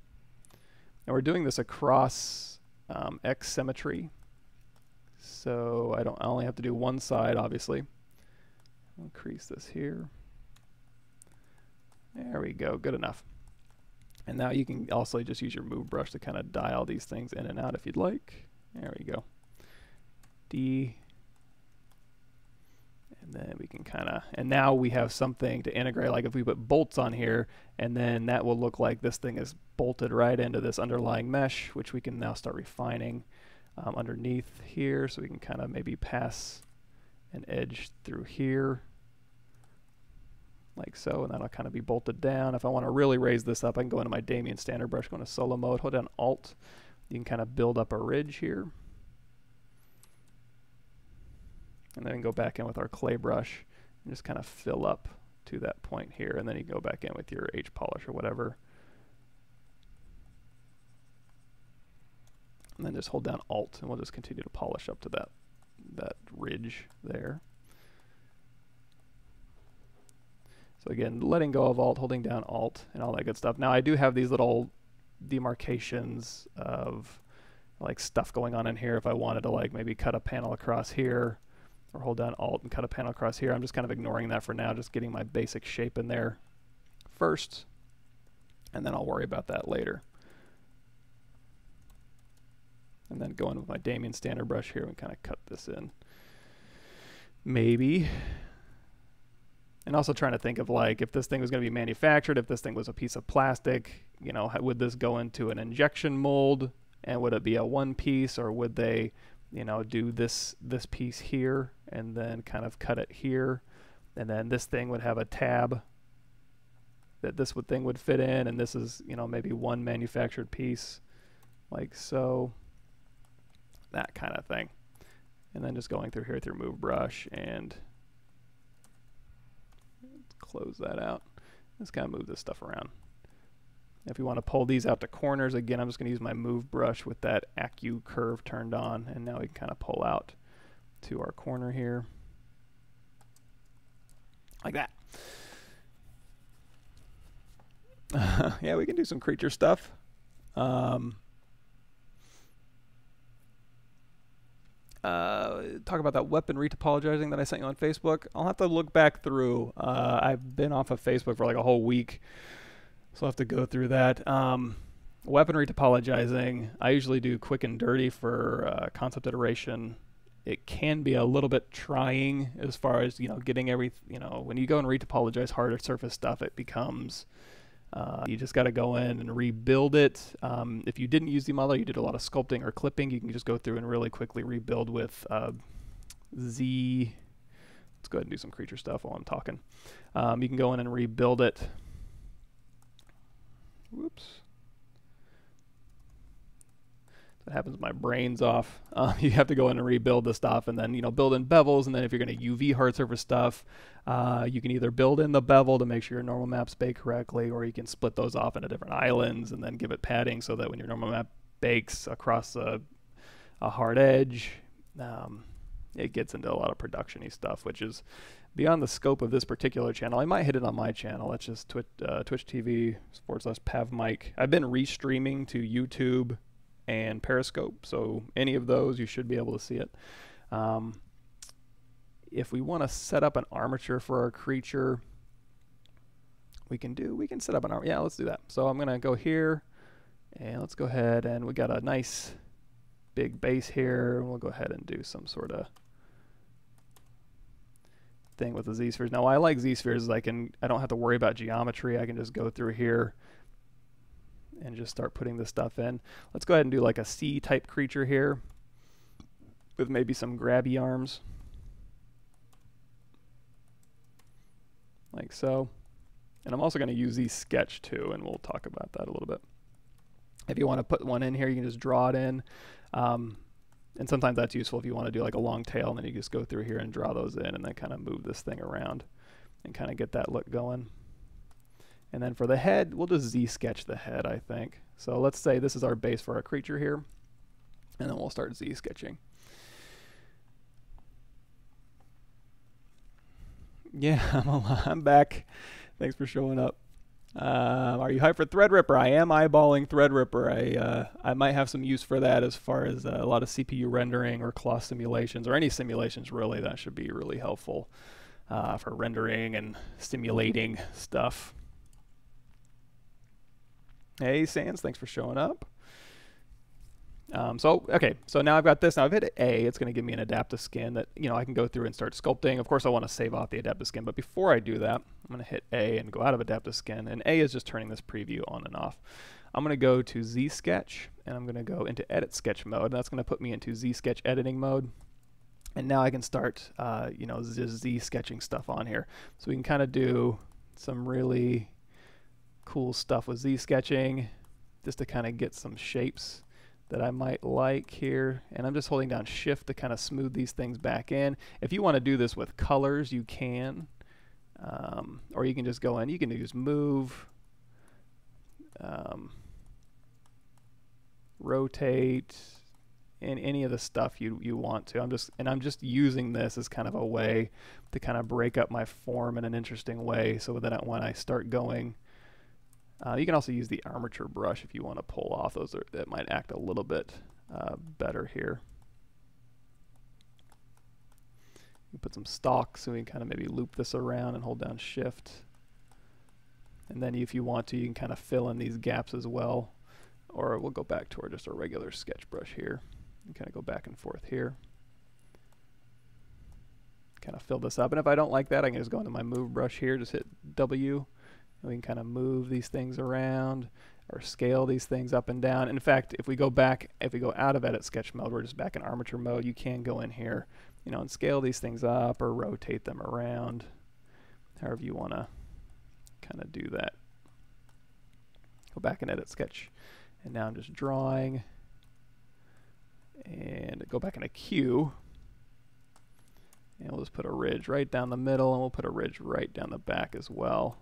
And we're doing this across X symmetry. So I only have to do one side, obviously. Increase this here. There we go, good enough. And now you can also just use your move brush to kind of dial these things in and out if you'd like. There we go. D. And then we can kind of, and now we have something to integrate. Like if we put bolts on here, and then that will look like this thing is bolted right into this underlying mesh, which we can now start refining underneath here. So we can kind of maybe pass an edge through here, like so, and that'll kind of be bolted down. If I want to really raise this up, I can go into my Damien standard brush, go into solo mode, hold down Alt. You can kind of build up a ridge here. And then go back in with our clay brush and just kind of fill up to that point here. And then you go back in with your H polish or whatever. And then just hold down Alt, and we'll just continue to polish up to that ridge there. So again, letting go of Alt, holding down Alt, and all that good stuff. Now I do have these little demarcations of like stuff going on in here. If I wanted to like maybe cut a panel across here, or hold down Alt and cut a panel across here, I'm just kind of ignoring that for now, just getting my basic shape in there first, and then I'll worry about that later. And then go in with my Damien standard brush here and kind of cut this in. Maybe. And also trying to think of like if this thing was going to be manufactured, if this thing was a piece of plastic, you know, would this go into an injection mold and would it be a one piece, or would they, you know, do this piece here and then kind of cut it here, and then this thing would have a tab that this thing would fit in, and this is, you know, maybe one manufactured piece like so, that kind of thing. And then just going through here through Move Brush and close that out. Just kind of move this stuff around. If we want to pull these out to corners, again, I'm just going to use my Move Brush with that Acu curve turned on, and now we can kind of pull out to our corner here. Like that. Yeah, we can do some creature stuff. Talk about that weapon retopologizing that I sent you on Facebook. I'll have to look back through. I've been off of Facebook for like a whole week, so I'll have to go through that. Weapon retopologizing, I usually do quick and dirty for concept iteration. It can be a little bit trying as far as, you know, getting when you go and retopologize harder surface stuff, it becomes you just got to go in and rebuild it. If you didn't use the modeler, you did a lot of sculpting or clipping, you can just go through and really quickly rebuild with Z. Let's go ahead and do some creature stuff while I'm talking. You can go in and rebuild it. Whoops. That happens, my brain's off. You have to go in and rebuild the stuff, and then, you know, build in bevels, and then if you're going to UV hard surface stuff, you can either build in the bevel to make sure your normal maps bake correctly, or you can split those off into different islands and then give it padding so that when your normal map bakes across a hard edge, it gets into a lot of production-y stuff, which is beyond the scope of this particular channel. I might hit it on my channel. That's just Twitch TV/PavMike. I've been restreaming to YouTube and Periscope, so any of those you should be able to see it. If we want to set up an armature for our creature, we can set up an armature. Yeah, let's do that. So I'm gonna go here, and let's go ahead, and we got a nice big base here, and we'll go ahead and do some sort of thing with the Z-spheres. Now, why I like Z-spheres is I don't have to worry about geometry. I can just go through here and just start putting this stuff in. Let's go ahead and do like a C-type creature here with maybe some grabby arms. Like so. And I'm also going to use Z-Sketch too, and we'll talk about that a little bit. If you want to put one in here, you can just draw it in. And sometimes that's useful if you want to do like a long tail, and then you just go through here and draw those in and then kind of move this thing around and kind of get that look going. And then for the head, we'll just Z-sketch the head, I think. So let's say this is our base for our creature here, and then we'll start Z-sketching. Yeah, I'm back. Thanks for showing up. Are you hyped for Threadripper? I am eyeballing Threadripper. I might have some use for that as far as a lot of CPU rendering or claw simulations, or any simulations really. That should be really helpful for rendering and simulating stuff. Hey, Sans, thanks for showing up. Okay, so now I've got this. Now I've hit A. It's going to give me an adaptive skin that, you know, I can go through and start sculpting. Of course, I want to save off the adaptive skin, but before I do that, I'm going to hit A and go out of adaptive skin. And A is just turning this preview on and off. I'm going to go to Z-Sketch, and I'm going to go into Edit Sketch mode. And that's going to put me into Z-Sketch editing mode. And now I can start, you know, Z-sketching stuff on here. So we can kind of do some really cool stuff with Z-sketching, just to kind of get some shapes that I might like here. And I'm just holding down Shift to kind of smooth these things back in. If you want to do this with colors, you can. Or you can just go in, you can use Move, Rotate, and any of the stuff you want to. I'm just using this as kind of a way to kind of break up my form in an interesting way, so that when I start going, you can also use the armature brush if you want to pull off those that might act a little bit better here. You put some stalks, so we can kind of maybe loop this around and hold down Shift. And then if you want to, you can kind of fill in these gaps as well. Or we'll go back to just a regular sketch brush here and kind of go back and forth here. kind of fill this up. And if I don't like that, I can just go into my move brush here, just hit W, and we can kind of move these things around or scale these things up and down. In fact, if we go out of edit sketch mode, we're just back in armature mode, you can go in here, you know, and scale these things up or rotate them around, however you want to kind of do that. Go back and edit sketch, and now I'm just drawing, and go back into Q, and we'll just put a ridge right down the middle, and we'll put a ridge right down the back as well.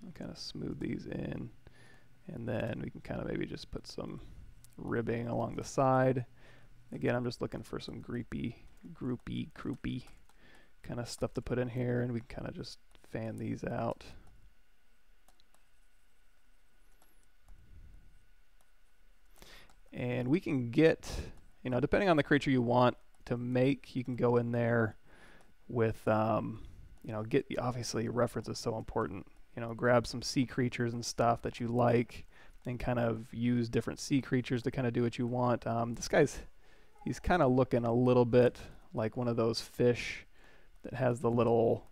I'll kind of smooth these in, and then we can kind of maybe just put some ribbing along the side. Again, I'm just looking for some groupy kind of stuff to put in here, and we can kind of just fan these out. And we can get, you know, depending on the creature you want to make, you can go in there with, you know, obviously reference is so important. You know, grab some sea creatures and stuff that you like, and kind of use different sea creatures to kind of do what you want. He's kind of looking a little bit like one of those fish that has the little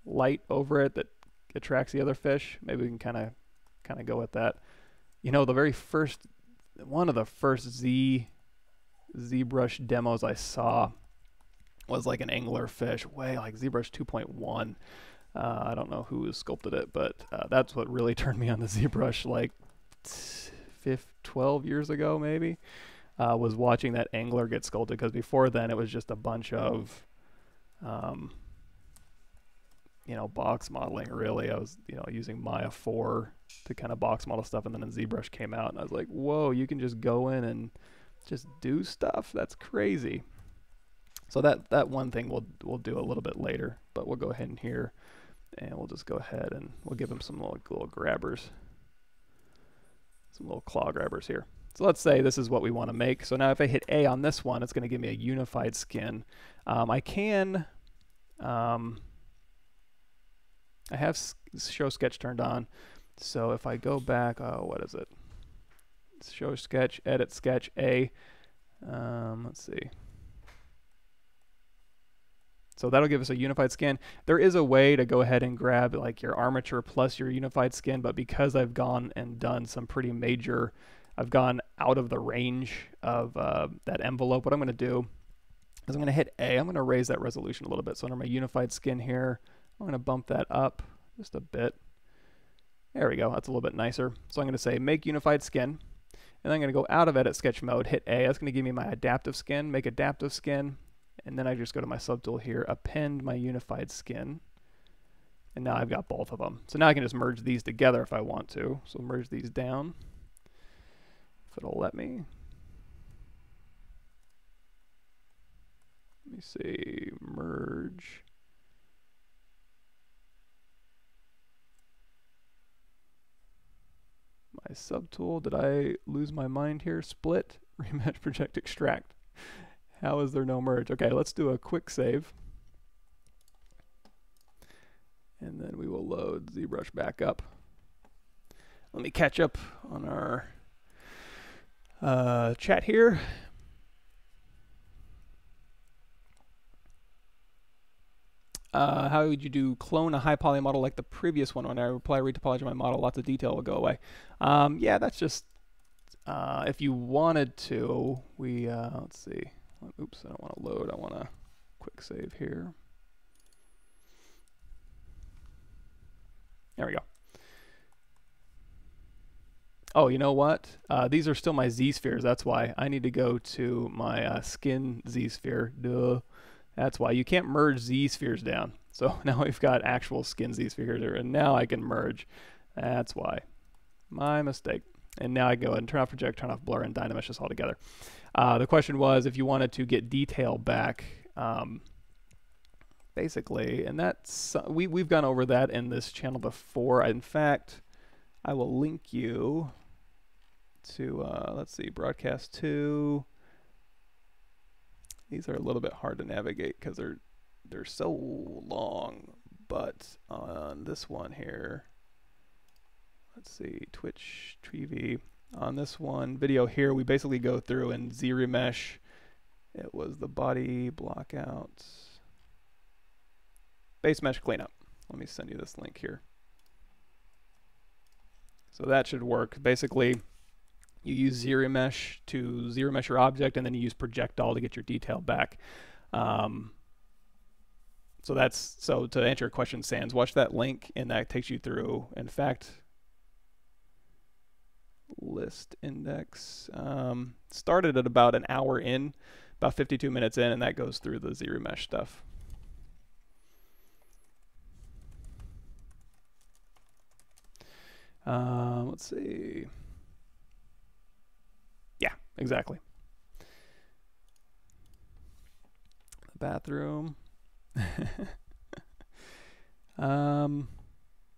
light over it that attracts the other fish. Maybe we can kind of go with that. You know, one of the first ZBrush demos I saw was like an angler fish, way like ZBrush 2.1. I don't know who sculpted it, but that's what really turned me on the ZBrush like 12 years ago maybe, was watching that angler get sculpted, because before then it was just a bunch of you know, box modeling really. I was, you know, using Maya 4 to kind of box model stuff, and then ZBrush came out and I was like, whoa, you can just go in and just do stuff? That's crazy. So that one thing we'll do a little bit later, but we'll go ahead in here and we'll just go ahead and we'll give him some little grabbers, some little claw grabbers here. So let's say this is what we want to make. So now if I hit A on this one, it's going to give me a unified skin. I have show sketch turned on. So if I go back, what is it? Show sketch, edit sketch, A. Let's see. So that'll give us a unified skin. There is a way to go ahead and grab like your armature plus your unified skin, but because I've gone and done some pretty major, I've gone out of the range of that envelope, what I'm going to do is I'm going to hit A. I'm going to raise that resolution a little bit. So under my unified skin here, I'm going to bump that up just a bit. There we go. That's a little bit nicer. So I'm going to say make unified skin, and then I'm going to go out of edit sketch mode, hit A. That's going to give me my adaptive skin, make adaptive skin, and then I just go to my subtool here, append my unified skin, and now I've got both of them. So now I can just merge these together if I want to. So merge these down, if it'll let me. Let me see, merge. My subtool, did I lose my mind here? Split, remesh, project, extract. How is there no merge? Okay, let's do a quick save. And then we will load ZBrush back up. Let me catch up on our chat here. How would you do clone a high poly model like the previous one? When I apply retopology to my model, lots of detail will go away. Yeah, that's just, if you wanted to, let's see. Oops, I don't want to load. I want to quick save here. There we go. Oh, you know what? These are still my Z-spheres. That's why I need to go to my skin Z-sphere. Duh. That's why you can't merge Z-spheres down. So now we've got actual skin Z-spheres here, and now I can merge. That's why. My mistake. And now I go ahead and turn off project, turn off blur, and DynaMesh this all together. The question was if you wanted to get detail back, basically, and that's we've gone over that in this channel before. In fact, I will link you to let's see, broadcast 2. These are a little bit hard to navigate because they're so long. But on this one here, let's see, Twitch TV. On this one video here, we basically go through and ZRemesher It was the body blockout base mesh cleanup. Let me send you this link here. So that should work. Basically, you use ZRemesh to ZRemesh your object, and then you use projectile to get your detail back. So to answer your question, Sans, watch that link, and that takes you through. In fact, list index started at about an hour in, about 52 minutes in, and that goes through the ZRemesh stuff. Let's see. Yeah, exactly. The bathroom.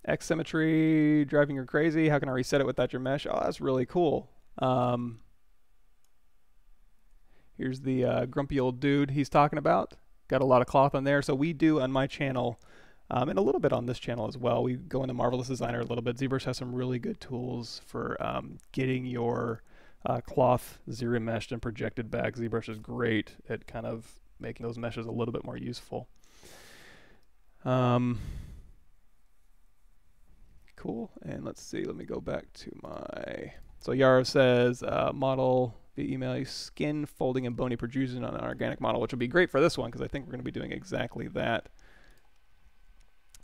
X symmetry driving you crazy. How can I reset it without your mesh? Oh, that's really cool. Here's the grumpy old dude he's talking about. Got a lot of cloth on there. So we do on my channel, and a little bit on this channel as well, we go into Marvelous Designer a little bit. ZBrush has some really good tools for getting your cloth ZRemeshed and projected back. ZBrush is great at kind of making those meshes a little bit more useful. Cool. And let's see, let me go back to my, so Yaro says model via email, skin folding and bony protrusion on an organic model, which will be great for this one because I think we're going to be doing exactly that.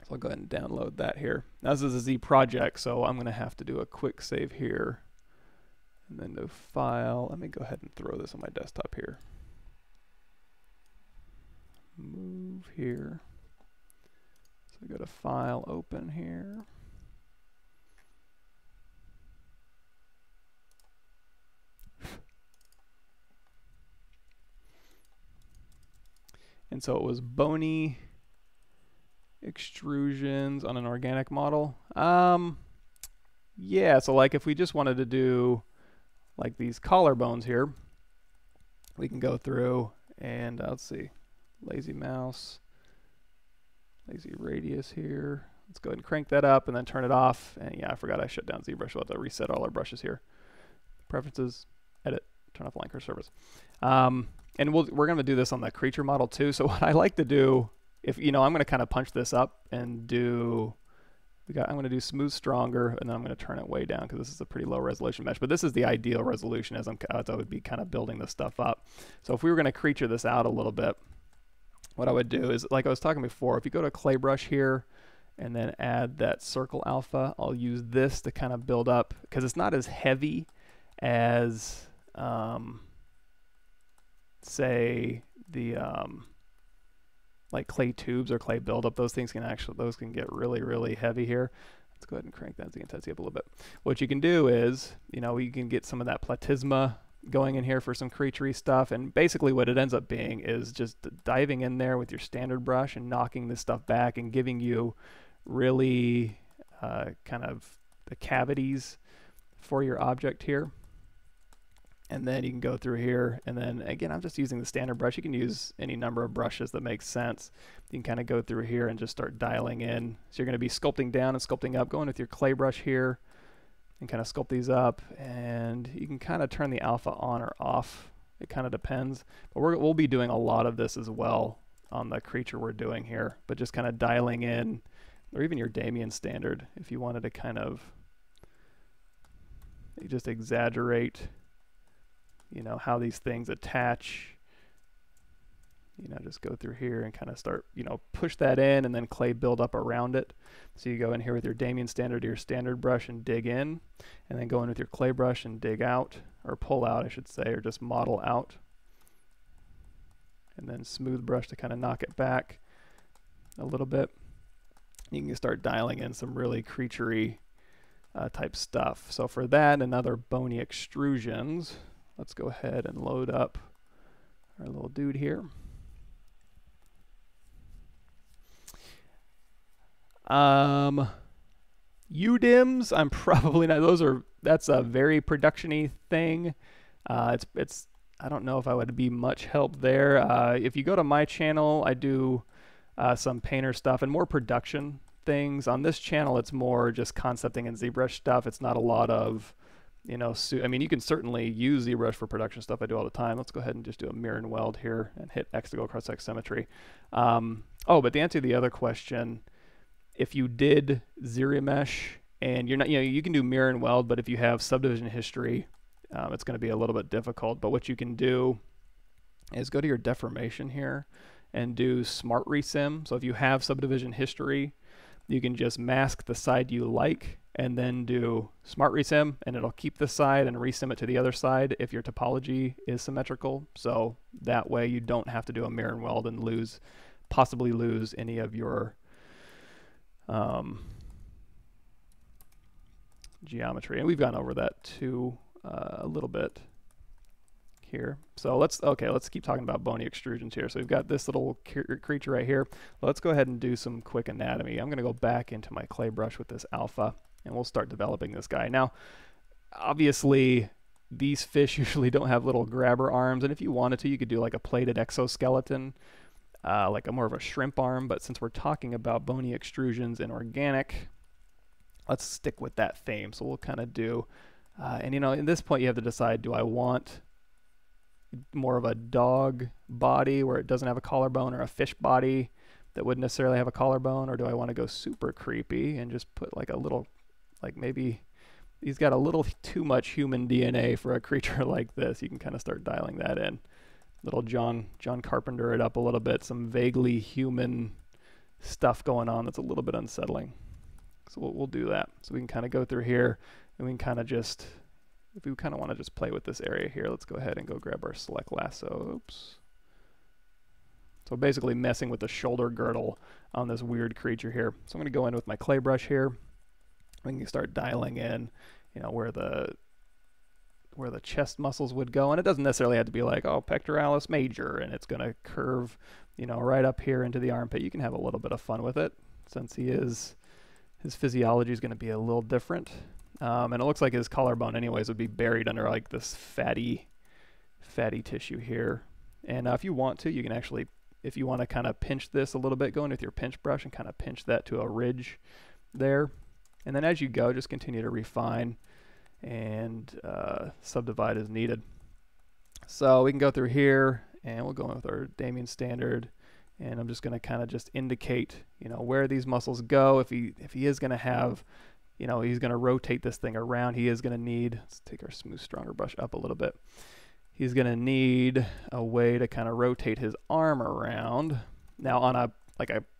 So I'll go ahead and download that here. Now this is a Z project, so I'm going to have to do a quick save here and then do file. Let me go ahead and throw this on my desktop here. Move here. So go to file, open here. And so it was bony extrusions on an organic model. Yeah, so like if we just wanted to do like these collarbones here, we can go through and let's see, lazy mouse, lazy radius here. Let's go ahead and crank that up and then turn it off. And yeah, I forgot I shut down ZBrush. We'll have to reset all our brushes here. Preferences, edit, turn off line cursor service. And we're going to do this on the creature model too. So what I like to do, if you know, I'm going to kind of punch this up and do, I'm going to do smooth stronger, and then I'm going to turn it way down because this is a pretty low resolution mesh. But this is the ideal resolution as I would be kind of building this stuff up. So if we were going to creature this out a little bit, what I would do is, like I was talking before, if you go to clay brush here and then add that circle alpha, I'll use this to kind of build up because it's not as heavy as say the like clay tubes or clay buildup. Those things can get really heavy here. Let's go ahead and crank that intensity up a little bit. What you can do is, you know, you can get some of that platysma going in here for some creaturey stuff, and basically what it ends up being is just diving in there with your standard brush and knocking this stuff back and giving you really kind of the cavities for your object here. And then you can go through here, and then again, I'm just using the standard brush. You can use any number of brushes that makes sense. You can kind of go through here and just start dialing in. So you're going to be sculpting down and sculpting up, going with your clay brush here and kind of sculpt these up. And you can kind of turn the alpha on or off. It kind of depends. But we'll be doing a lot of this as well on the creature we're doing here, but just kind of dialing in, or even your Damien standard if you wanted to kind of just exaggerate, you know, how these things attach. You know, just go through here and kind of start, you know, push that in and then clay build up around it. So you go in here with your Damien standard or your standard brush and dig in, and then go in with your clay brush and dig out, or pull out I should say, or just model out. And then smooth brush to kind of knock it back a little bit. You can start dialing in some really creaturey type stuff. So for that and other bony extrusions, let's go ahead and load up our little dude here. UDIMs, I'm probably not, that's a very production-y thing. It's I don't know if I would be much help there. If you go to my channel, I do some painter stuff and more production things. On this channel, it's more just concepting and ZBrush stuff. It's not a lot of you know, I mean, you can certainly use ZBrush for production stuff. I do all the time. Let's go ahead and just do a mirror and weld here and hit X to go across X symmetry. Oh, but to answer the other question, if you did ZRemesh and you're not, you know, you can do mirror and weld, but if you have subdivision history, it's going to be a little bit difficult. But what you can do is go to your deformation here and do smart resim. So if you have subdivision history, you can just mask the side you like and then do smart resim, and it'll keep the side and resim it to the other side if your topology is symmetrical. So that way you don't have to do a mirror and weld and possibly lose any of your geometry. And we've gone over that too a little bit here. So let's keep talking about bony extrusions here. So we've got this little creature right here. Let's go ahead and do some quick anatomy. I'm going to go back into my clay brush with this alpha, and we'll start developing this guy. Now, obviously, these fish usually don't have little grabber arms, and if you wanted to, you could do like a plated exoskeleton, like more of a shrimp arm. But since we're talking about bony extrusions in organic, let's stick with that theme. So we'll kind of do, and you know, at this point you have to decide, do I want more of a dog body where it doesn't have a collarbone, or a fish body that wouldn't necessarily have a collarbone, or do I want to go super creepy and just put like a little, like maybe he's got a little too much human DNA for a creature like this. You can kind of start dialing that in. Little John Carpenter it up a little bit, some vaguely human stuff going on that's a little bit unsettling. So we'll do that. So we can kind of go through here, and we can kind of just, if we kind of want to just play with this area here, let's go ahead and go grab our select lasso. Oops. So basically messing with the shoulder girdle on this weird creature here. So I'm going to go in with my clay brush here. We can start dialing in, you know, where the chest muscles would go. And it doesn't necessarily have to be like, oh, pectoralis major, and it's going to curve, you know, right up here into the armpit. You can have a little bit of fun with it, since his physiology is going to be a little different. And it looks like his collarbone anyways would be buried under like this fatty tissue here. And if you want to, you can actually, if you want to kind of pinch this a little bit, go in with your pinch brush and kind of pinch that to a ridge there. And then as you go, just continue to refine and subdivide as needed. So we can go through here, and we'll go in with our Damien standard. And I'm just going to kind of just indicate, you know, where these muscles go. If he is going to have, you know, he's going to rotate this thing around, he is going to need, let's take our smooth, stronger brush up a little bit. He's going to need a way to kind of rotate his arm around. Now on a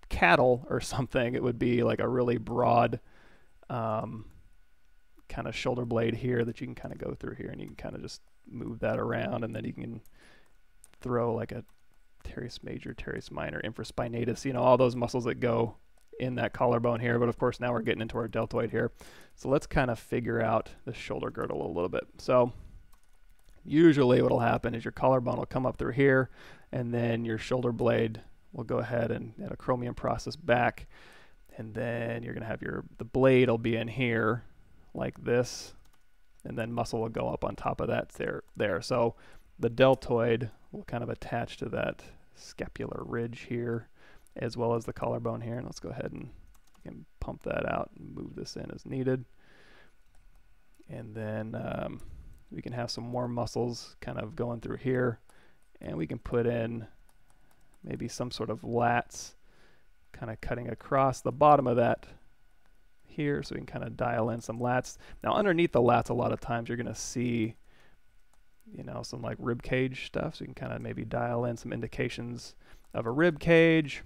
cattle or something, it would be like a really broad kind of shoulder blade here that you can kind of go through here, and you can kind of just move that around, and then you can throw like a teres major, teres minor, infraspinatus, you know, all those muscles that go in that collarbone here. But of course now we're getting into our deltoid here. So let's kind of figure out the shoulder girdle a little bit. So usually what will happen is your collarbone will come up through here, and then your shoulder blade will go ahead and add a chromium process back, and then you're going to have the blade will be in here like this, and then muscle will go up on top of that there. So the deltoid will kind of attach to that scapular ridge here, as well as the collarbone here. And let's go ahead and you can pump that out and move this in as needed. And then we can have some more muscles kind of going through here, and we can put in maybe some sort of lats kind of cutting across the bottom of that here, so we can kind of dial in some lats. Now underneath the lats, a lot of times you're going to see, you know, some like rib cage stuff, so you can kind of maybe dial in some indications of a rib cage,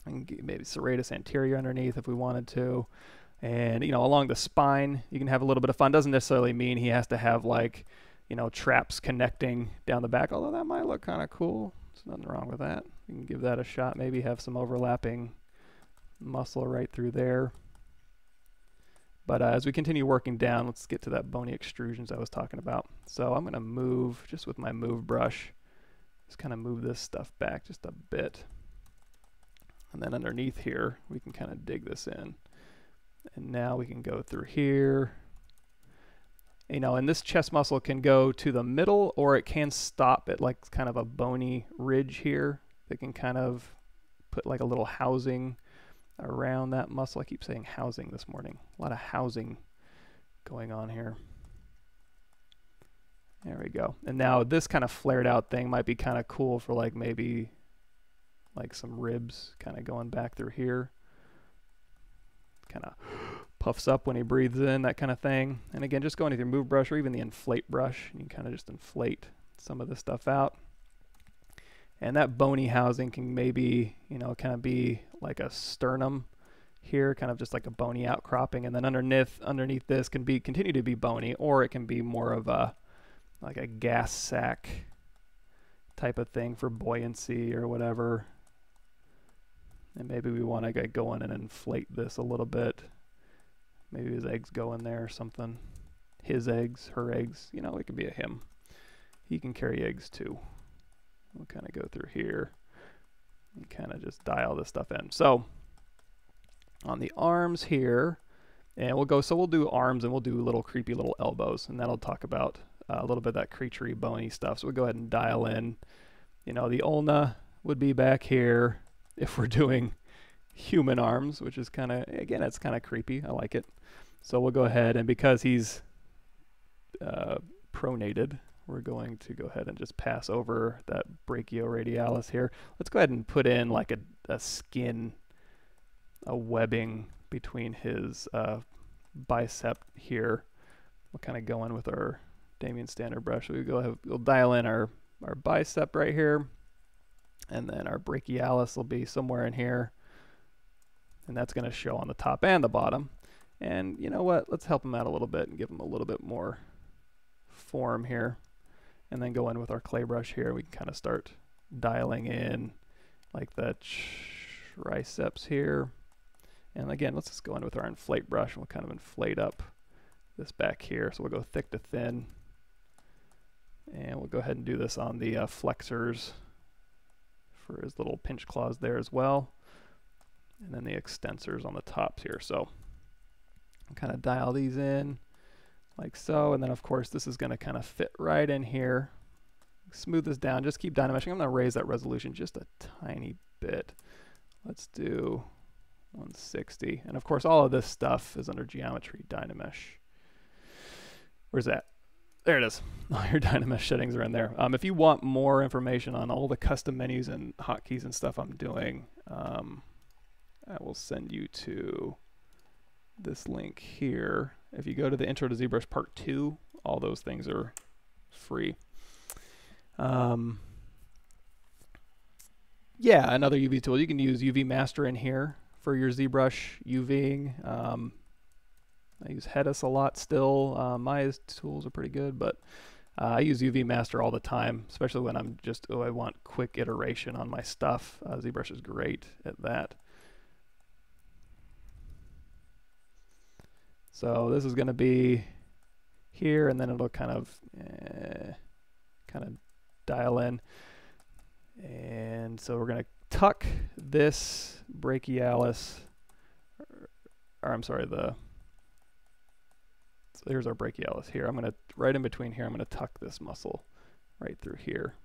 and maybe serratus anterior underneath if we wanted to. And, you know, along the spine, you can have a little bit of fun. Doesn't necessarily mean he has to have like, you know, traps connecting down the back, although that might look kind of cool. There's nothing wrong with that. You can give that a shot, maybe have some overlapping muscle right through there. But as we continue working down, let's get to that bony extrusions I was talking about. So I'm going to move, just with my move brush, just kind of move this stuff back just a bit. And then underneath here, we can kind of dig this in. And now we can go through here. You know, and this chest muscle can go to the middle, or it can stop at like kind of a bony ridge here that can kind of put like a little housing around that muscle. I keep saying housing this morning. A lot of housing going on here. There we go. And now this kind of flared out thing might be kind of cool for like maybe like some ribs kind of going back through here. Kind of puffs up when he breathes in, that kind of thing. And again, just going with your move brush or even the inflate brush, you can kind of just inflate some of this stuff out. And that bony housing can maybe, you know, kind of be like a sternum here, kind of just like a bony outcropping. And then underneath this can be continue to be bony, or it can be more of a like a gas sack type of thing for buoyancy or whatever. And maybe we want to go in and inflate this a little bit. Maybe his eggs go in there or something. His eggs, her eggs, you know, it could be a him. He can carry eggs too. We'll kind of go through here and kind of just dial this stuff in. So on the arms here, and we'll do arms and we'll do little creepy little elbows, and that'll talk about a little bit of that creaturey, bony stuff. So we'll go ahead and dial in, you know, the ulna would be back here if we're doing human arms, which is kind of, again, it's kind of creepy. I like it. So we'll go ahead, and because he's pronated, we're going to go ahead and just pass over that brachioradialis here. Let's go ahead and put in like a skin, a webbing between his bicep here. We'll kind of go in with our Damien standard brush. We'll dial in our bicep right here, and then our brachialis will be somewhere in here, and that's going to show on the top and the bottom. And you know what? Let's help him out a little bit and give him a little bit more form here, and then go in with our clay brush here. We can kind of start dialing in like the triceps here. And again, let's just go in with our inflate brush, and we'll kind of inflate up this back here. So we'll go thick to thin. And we'll go ahead and do this on the flexors for his little pinch claws there as well. And then the extensors on the tops here. So I'll kind of dial these in like so. And then of course this is going to kind of fit right in here. Smooth this down. Just keep DynaMeshing. I'm going to raise that resolution just a tiny bit. Let's do 160. And of course all of this stuff is under geometry, DynaMesh. Where's that? There it is. All your DynaMesh settings are in there. If you want more information on all the custom menus and hotkeys and stuff I'm doing, I will send you to this link here. If you go to the Intro to ZBrush Part 2, all those things are free. Yeah, another UV tool. You can use UV Master in here for your ZBrush UVing. I use Hedis a lot still. My tools are pretty good, but I use UV Master all the time, especially when I'm just, I want quick iteration on my stuff. ZBrush is great at that. So this is going to be here, and then it'll kind of dial in. And so we're going to tuck this brachialis, or I'm sorry, so here's our brachialis here. I'm going to, right in between here, I'm going to tuck this muscle right through here.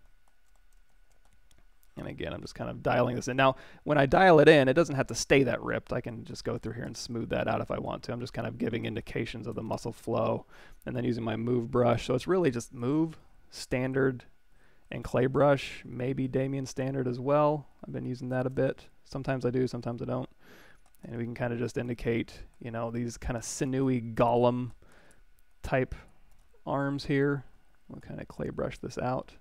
And again, I'm just kind of dialing this in. Now, when I dial it in, it doesn't have to stay that ripped. I can just go through here and smooth that out if I want to. I'm just kind of giving indications of the muscle flow, and then using my move brush. So it's really just move, standard, and clay brush, maybe Damien standard as well. I've been using that a bit. Sometimes I do, sometimes I don't. And we can kind of just indicate, you know, these kind of sinewy golem type arms here. We'll kind of clay brush this out.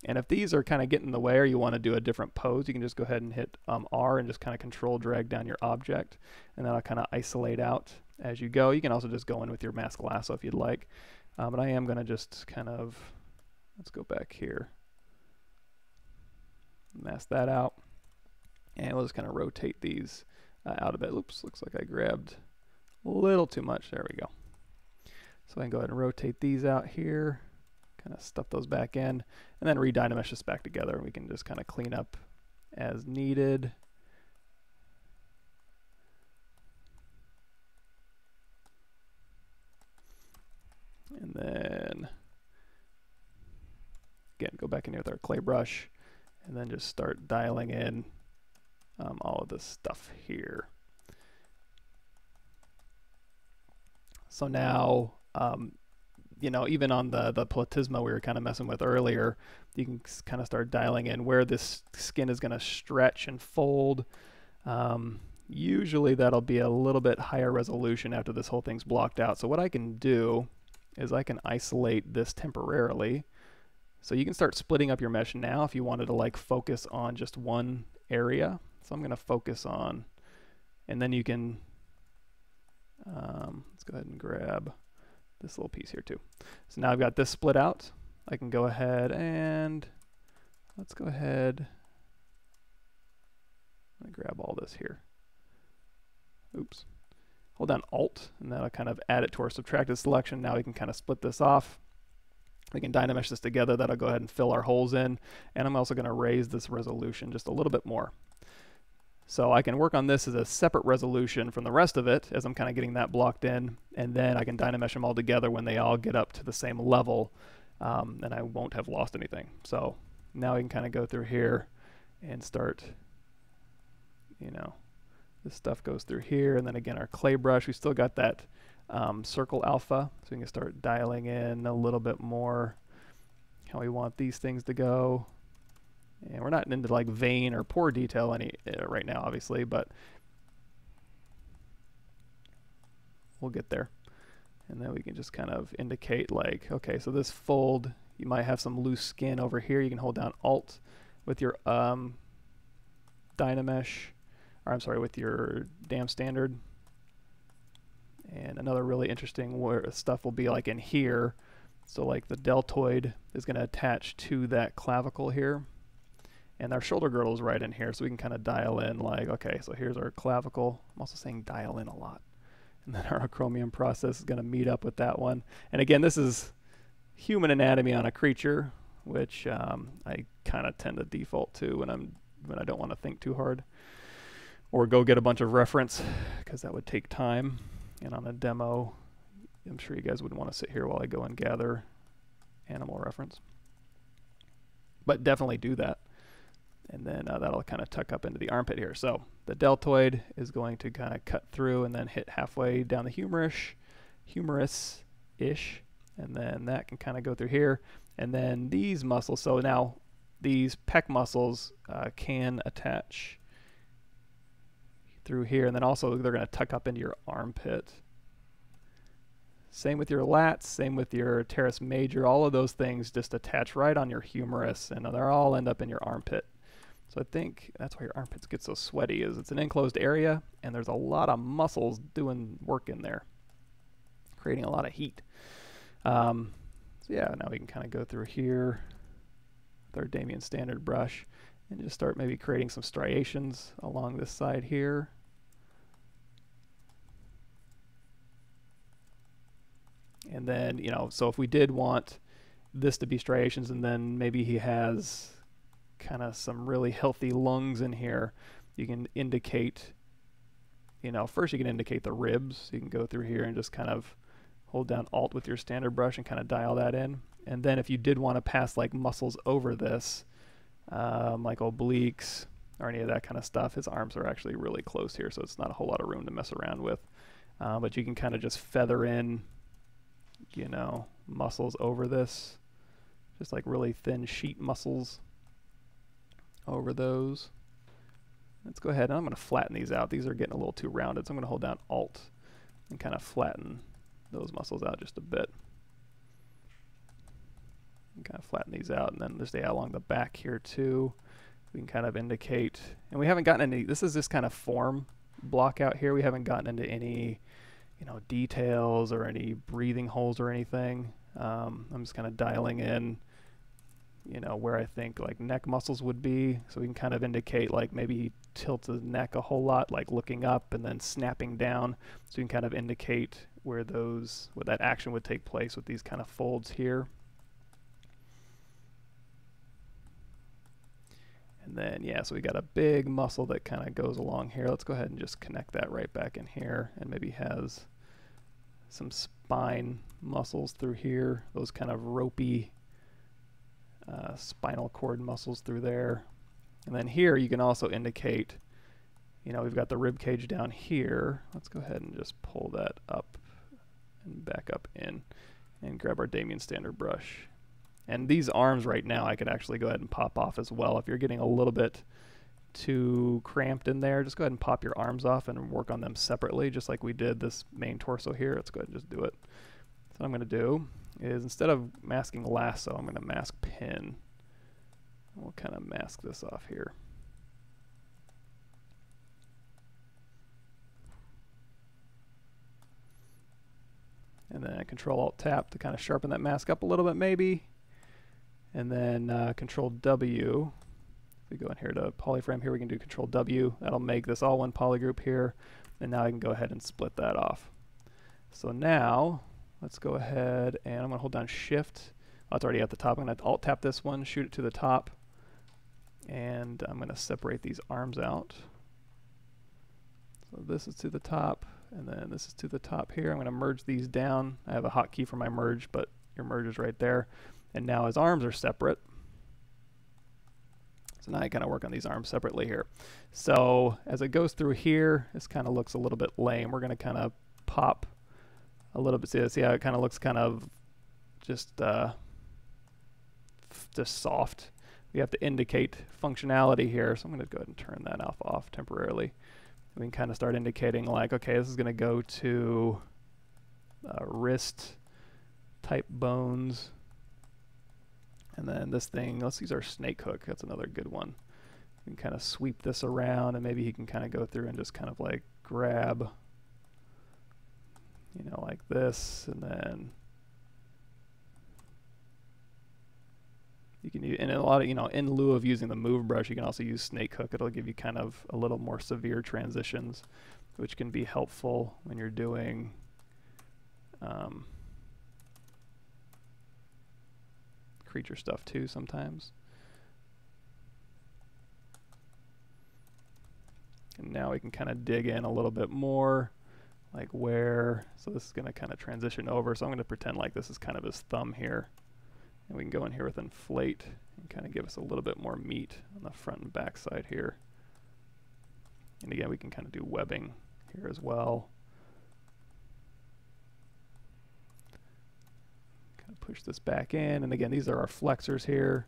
And if these are kind of getting in the way, or you want to do a different pose, you can just go ahead and hit R and just kind of control drag down your object, and that'll kind of isolate out as you go. You can also just go in with your mask lasso if you'd like. But I am going to just kind of, let's go back here, mask that out, and we'll just kind of rotate these out a bit. Oops, looks like I grabbed a little too much. There we go. So I can go ahead and rotate these out here, kind of stuff those back in, and then re-DynaMesh this back together. We can just kind of clean up as needed. And then, again, go back in here with our clay brush, and then just start dialing in all of this stuff here. So now you know, even on the platysma we were kind of messing with earlier, you can kind of start dialing in where this skin is going to stretch and fold. Usually that'll be a little bit higher resolution after this whole thing's blocked out. So what I can do is I can isolate this temporarily. So you can start splitting up your mesh now if you wanted to like focus on just one area. So I'm going to focus on, and then you can, let's go ahead and grab this little piece here too. So now I've got this split out. I can go ahead and let's go ahead and grab all this here. Oops. Hold down Alt, and that'll kind of add it to our subtracted selection. Now we can kind of split this off. We can DynaMesh this together. That'll go ahead and fill our holes in. And I'm also going to raise this resolution just a little bit more. So I can work on this as a separate resolution from the rest of it as I'm kind of getting that blocked in, and then I can DynaMesh them all together when they all get up to the same level, and I won't have lost anything. So now we can kind of go through here and start, you know, this stuff goes through here, and then again our clay brush, we still got that circle alpha, so we can start dialing in a little bit more how we want these things to go. And we're not into like vein or pore detail right now, obviously, but we'll get there. And then we can just kind of indicate like, okay, so this fold, you might have some loose skin over here. You can hold down Alt with your DynaMesh, or I'm sorry, with your dam standard. And another really interesting stuff will be like in here. So like the deltoid is going to attach to that clavicle here. And our shoulder girdle is right in here, so we can kind of dial in like, okay, so here's our clavicle. I'm also saying dial in a lot. And then our chromium process is going to meet up with that one. And again, this is human anatomy on a creature, which I kind of tend to default to when I don't want to think too hard. Or go get a bunch of reference, because that would take time. And on a demo, I'm sure you guys wouldn't want to sit here while I go and gather animal reference. But definitely do that. And then that'll kind of tuck up into the armpit here. So the deltoid is going to kind of cut through and then hit halfway down the humerus-ish. And then that can kind of go through here. And then these muscles, so now these pec muscles can attach through here. And then also they're going to tuck up into your armpit. Same with your lats, same with your teres major. All of those things just attach right on your humerus, and they'll all end up in your armpit. So I think that's why your armpits get so sweaty, is it's an enclosed area and there's a lot of muscles doing work in there, creating a lot of heat. So yeah, now we can kind of go through here with our Damien standard brush and just start maybe creating some striations along this side here. And then, you know, so if we did want this to be striations, and then maybe he has kind of some really healthy lungs in here, you can indicate, you know, first you can indicate the ribs. You can go through here and just kind of hold down Alt with your standard brush and kind of dial that in. And then if you did want to pass like muscles over this, like obliques or any of that kind of stuff, his arms are actually really close here, so it's not a whole lot of room to mess around with. But you can kind of just feather in, you know, muscles over this, just like really thin sheet muscles over those. Let's go ahead and I'm going to flatten these out. These are getting a little too rounded, so I'm going to hold down Alt and kind of flatten those muscles out just a bit. And kind of flatten these out, and then just along the back here too. We can kind of indicate, and we haven't gotten any, this is this kind of form block out here. We haven't gotten into any, you know, details or any breathing holes or anything. I'm just kind of dialing in, you know, where I think like neck muscles would be, so we can kind of indicate like maybe he tilts his neck a whole lot, like looking up and then snapping down, so we can kind of indicate where that action would take place with these kind of folds here. And then yeah, so we got a big muscle that kind of goes along here. Let's go ahead and just connect that right back in here, and maybe has some spine muscles through here, those kind of ropey spinal cord muscles through there. And then here you can also indicate, you know, we've got the rib cage down here. Let's go ahead and just pull that up and back up in. and grab our Damien standard brush. And these arms right now I could actually go ahead and pop off as well. If you're getting a little bit too cramped in there, just go ahead and pop your arms off and work on them separately, just like we did this main torso here. Let's go ahead and just do it. So what I'm going to do is, instead of masking lasso, I'm going to mask pin. We'll kind of mask this off here. And then Control-Alt-Tap to kind of sharpen that mask up a little bit maybe. And then Control-W. If we go in here to polyframe here, we can do Control-W. That'll make this all one poly group here. And now I can go ahead and split that off. So now, let's go ahead and I'm going to hold down Shift. Oh, it's already at the top. I'm going to Alt-Tap this one, shoot it to the top. And I'm going to separate these arms out. So this is to the top, and then this is to the top here. I'm going to merge these down. I have a hotkey for my merge, but your merge is right there. And now his arms are separate. So now I kind of work on these arms separately here. So as it goes through here, this kind of looks a little bit lame. We're going to kind of pop a little bit. See how it kind of looks kind of just soft. We have to indicate functionality here. So I'm going to go ahead and turn that off temporarily. We can kind of start indicating like, okay, this is going to go to wrist type bones. And then this thing, let's use our snake hook. That's another good one. We can kind of sweep this around, and maybe he can kind of go through and just kind of like grab, you know, like this, and then you can use, and a lot of, you know, in lieu of using the move brush, you can also use snake hook. It'll give you kind of a little more severe transitions, which can be helpful when you're doing creature stuff too sometimes. And now we can kind of dig in a little bit more, like where, so this is going to kind of transition over. So I'm going to pretend like this is kind of his thumb here. And we can go in here with inflate and kind of give us a little bit more meat on the front and back side here. And again, we can kind of do webbing here as well. Kind of push this back in. And again, these are our flexors here.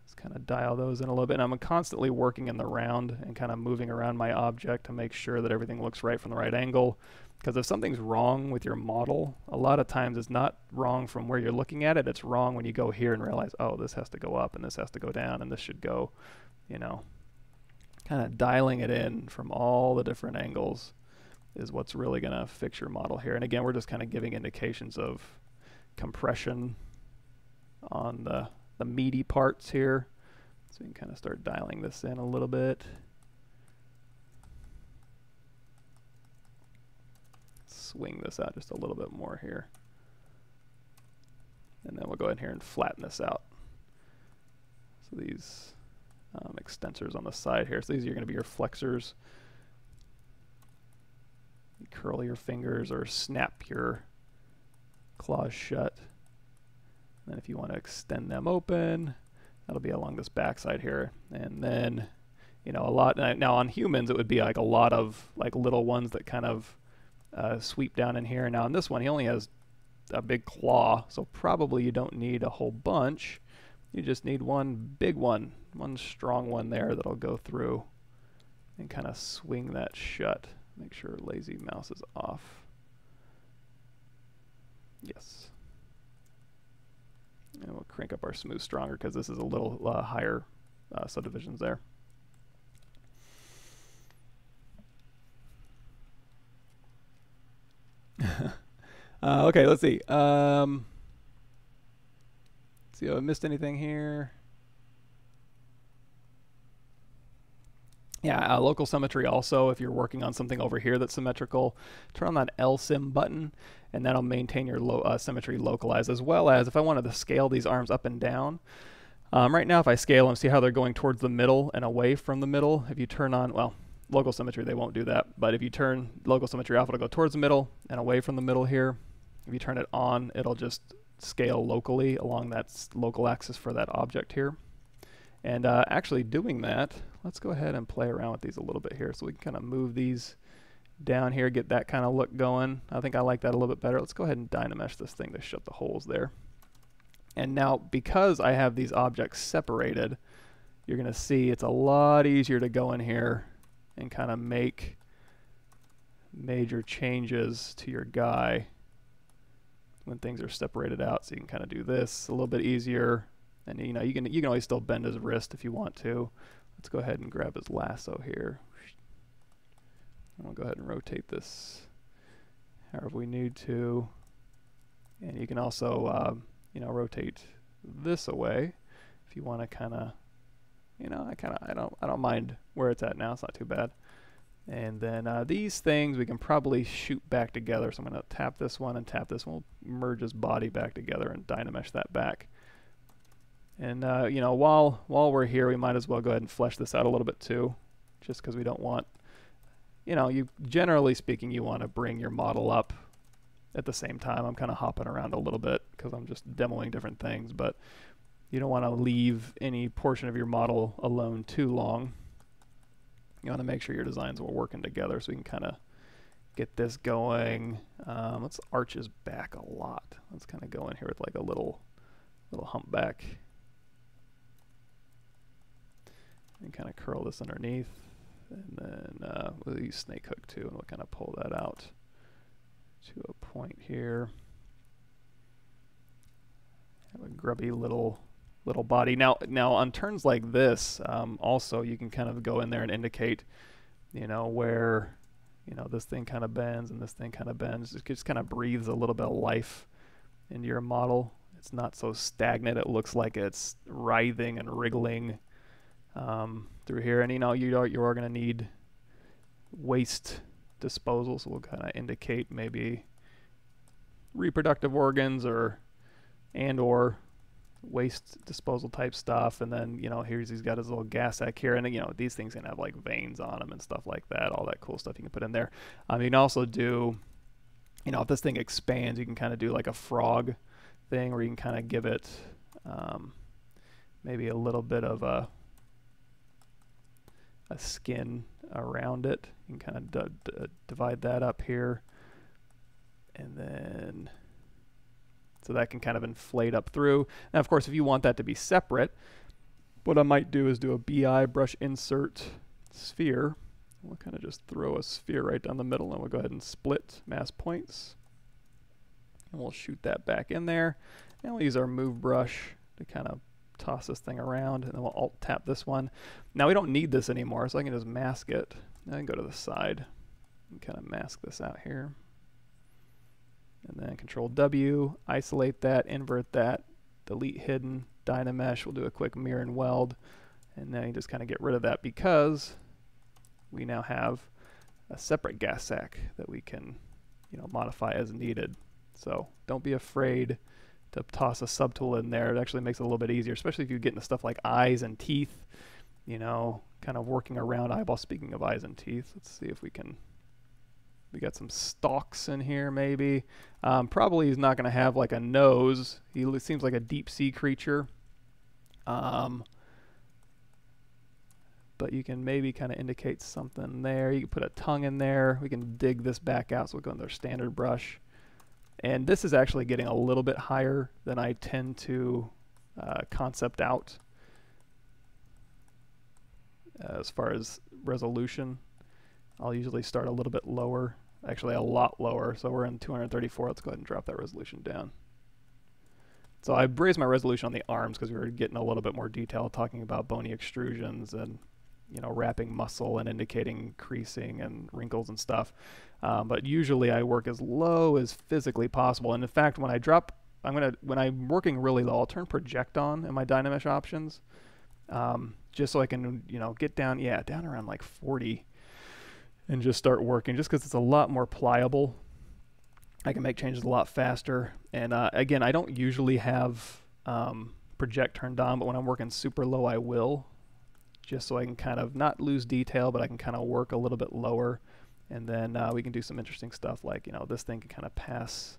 Let's kind of dial those in a little bit. And I'm constantly working in the round and kind of moving around my object to make sure that everything looks right from the right angle. Because if something's wrong with your model, a lot of times it's not wrong from where you're looking at it. It's wrong when you go here and realize, oh, this has to go up and this has to go down and this should go, you know. Kind of dialing it in from all the different angles is what's really going to fix your model here. And again, we're just kind of giving indications of compression on the meaty parts here. So we can kind of start dialing this in a little bit. Swing this out just a little bit more here. And then we'll go ahead here and flatten this out. So these extensors on the side here. So these are going to be your flexors. You curl your fingers or snap your claws shut. And then if you want to extend them open, that'll be along this back side here. And then, you know, a lot, now on humans it would be like a lot of like little ones that kind of sweep down in here. Now on this one, he only has a big claw, so probably you don't need a whole bunch. You just need one big one, one strong one there that'll go through and kind of swing that shut. Make sure lazy mouse is off. Yes. And we'll crank up our smooth stronger because this is a little higher subdivisions there. Okay, let's see. See if I missed anything here. Yeah, local symmetry also, if you're working on something over here that's symmetrical, turn on that LSym button, and that'll maintain your symmetry localized, as well as if I wanted to scale these arms up and down. Right now, if I scale them, see how they're going towards the middle and away from the middle? If you turn on, well, local symmetry, they won't do that, but if you turn local symmetry off, it'll go towards the middle and away from the middle here. If you turn it on, it'll just scale locally along that local axis for that object here. And actually doing that, let's go ahead and play around with these a little bit here. So we can kind of move these down here, get that kind of look going. I think I like that a little bit better. Let's go ahead and DynaMesh this thing to shut the holes there. And now, because I have these objects separated, you're going to see it's a lot easier to go in here and kind of make major changes to your guy when things are separated out. So you can kind of do this a little bit easier, and you know, you can always still bend his wrist if you want to. Let's go ahead and grab his lasso here. And we'll go ahead and rotate this however we need to, and you can also you know, rotate this away if you want to kind of, you know, I don't mind where it's at now. It's not too bad. And then these things we can probably shoot back together. So I'm going to tap this one and tap this one. We'll merge his body back together and DynaMesh that back. And you know, while we're here, we might as well go ahead and flesh this out a little bit too, just because we don't want, you know, generally speaking, you want to bring your model up at the same time. I'm kind of hopping around a little bit because I'm just demoing different things, but you don't want to leave any portion of your model alone too long. You want to make sure your designs are working together, so we can kind of get this going. Let's arch his back a lot. Let's kind of go in here with like a little humpback and kind of curl this underneath. And then we'll use snake hook too, and we'll kind of pull that out to a point here. Have a grubby little body. Now on turns like this, also you can kind of go in there and indicate, you know, where, you know, this thing kind of bends and this thing kind of bends. It just kind of breathes a little bit of life into your model. It's not so stagnant. It looks like it's writhing and wriggling through here. And you know, you are going to need waste disposal, so we'll kind of indicate maybe reproductive organs or waste disposal type stuff. And then, you know, he's got his little gas sack here, and you know, these things can have like veins on them and stuff like that, all that cool stuff you can put in there. You can also do, you know, if this thing expands, you can kind of do like a frog thing where you can kind of give it maybe a little bit of a skin around it. You can kind of divide that up here, and then so that can kind of inflate up through. Now, of course, if you want that to be separate, what I might do is do a BI brush insert sphere. We'll kind of just throw a sphere right down the middle, and we'll go ahead and split mass points. And we'll shoot that back in there. And we'll use our move brush to kind of toss this thing around, and then we'll alt tap this one. Now we don't need this anymore, so I can just mask it. I can go to the side and kind of mask this out here. And then Control W, isolate that, invert that, delete hidden, DynaMesh. We'll do a quick mirror and weld, and then you just kind of get rid of that because we now have a separate gas sack that we can, you know, modify as needed. So don't be afraid to toss a subtool in there. It actually makes it a little bit easier, especially if you get into stuff like eyes and teeth, you know, kind of working around eyeballs. Speaking of eyes and teeth, let's see if we got some stalks in here maybe. Probably he's not going to have like a nose. He seems like a deep sea creature. But you can maybe kind of indicate something there. You can put a tongue in there. We can dig this back out, so we'll go into our standard brush. And this is actually getting a little bit higher than I tend to concept out as far as resolution. I'll usually start a little bit lower, actually a lot lower. So we're in 234. Let's go ahead and drop that resolution down. So I raised my resolution on the arms because we were getting a little bit more detail, talking about bony extrusions and, you know, wrapping muscle and indicating creasing and wrinkles and stuff. But usually I work as low as physically possible. And in fact, when I drop, when I'm working really low, I'll turn project on in my DynaMesh options, just so I can, you know, get down, down around like 40 and just start working, just because it's a lot more pliable. I can make changes a lot faster. And again, I don't usually have project turned on, but when I'm working super low, I will, just so I can kind of not lose detail, but I can kind of work a little bit lower. And then we can do some interesting stuff like, you know, this thing can kind of pass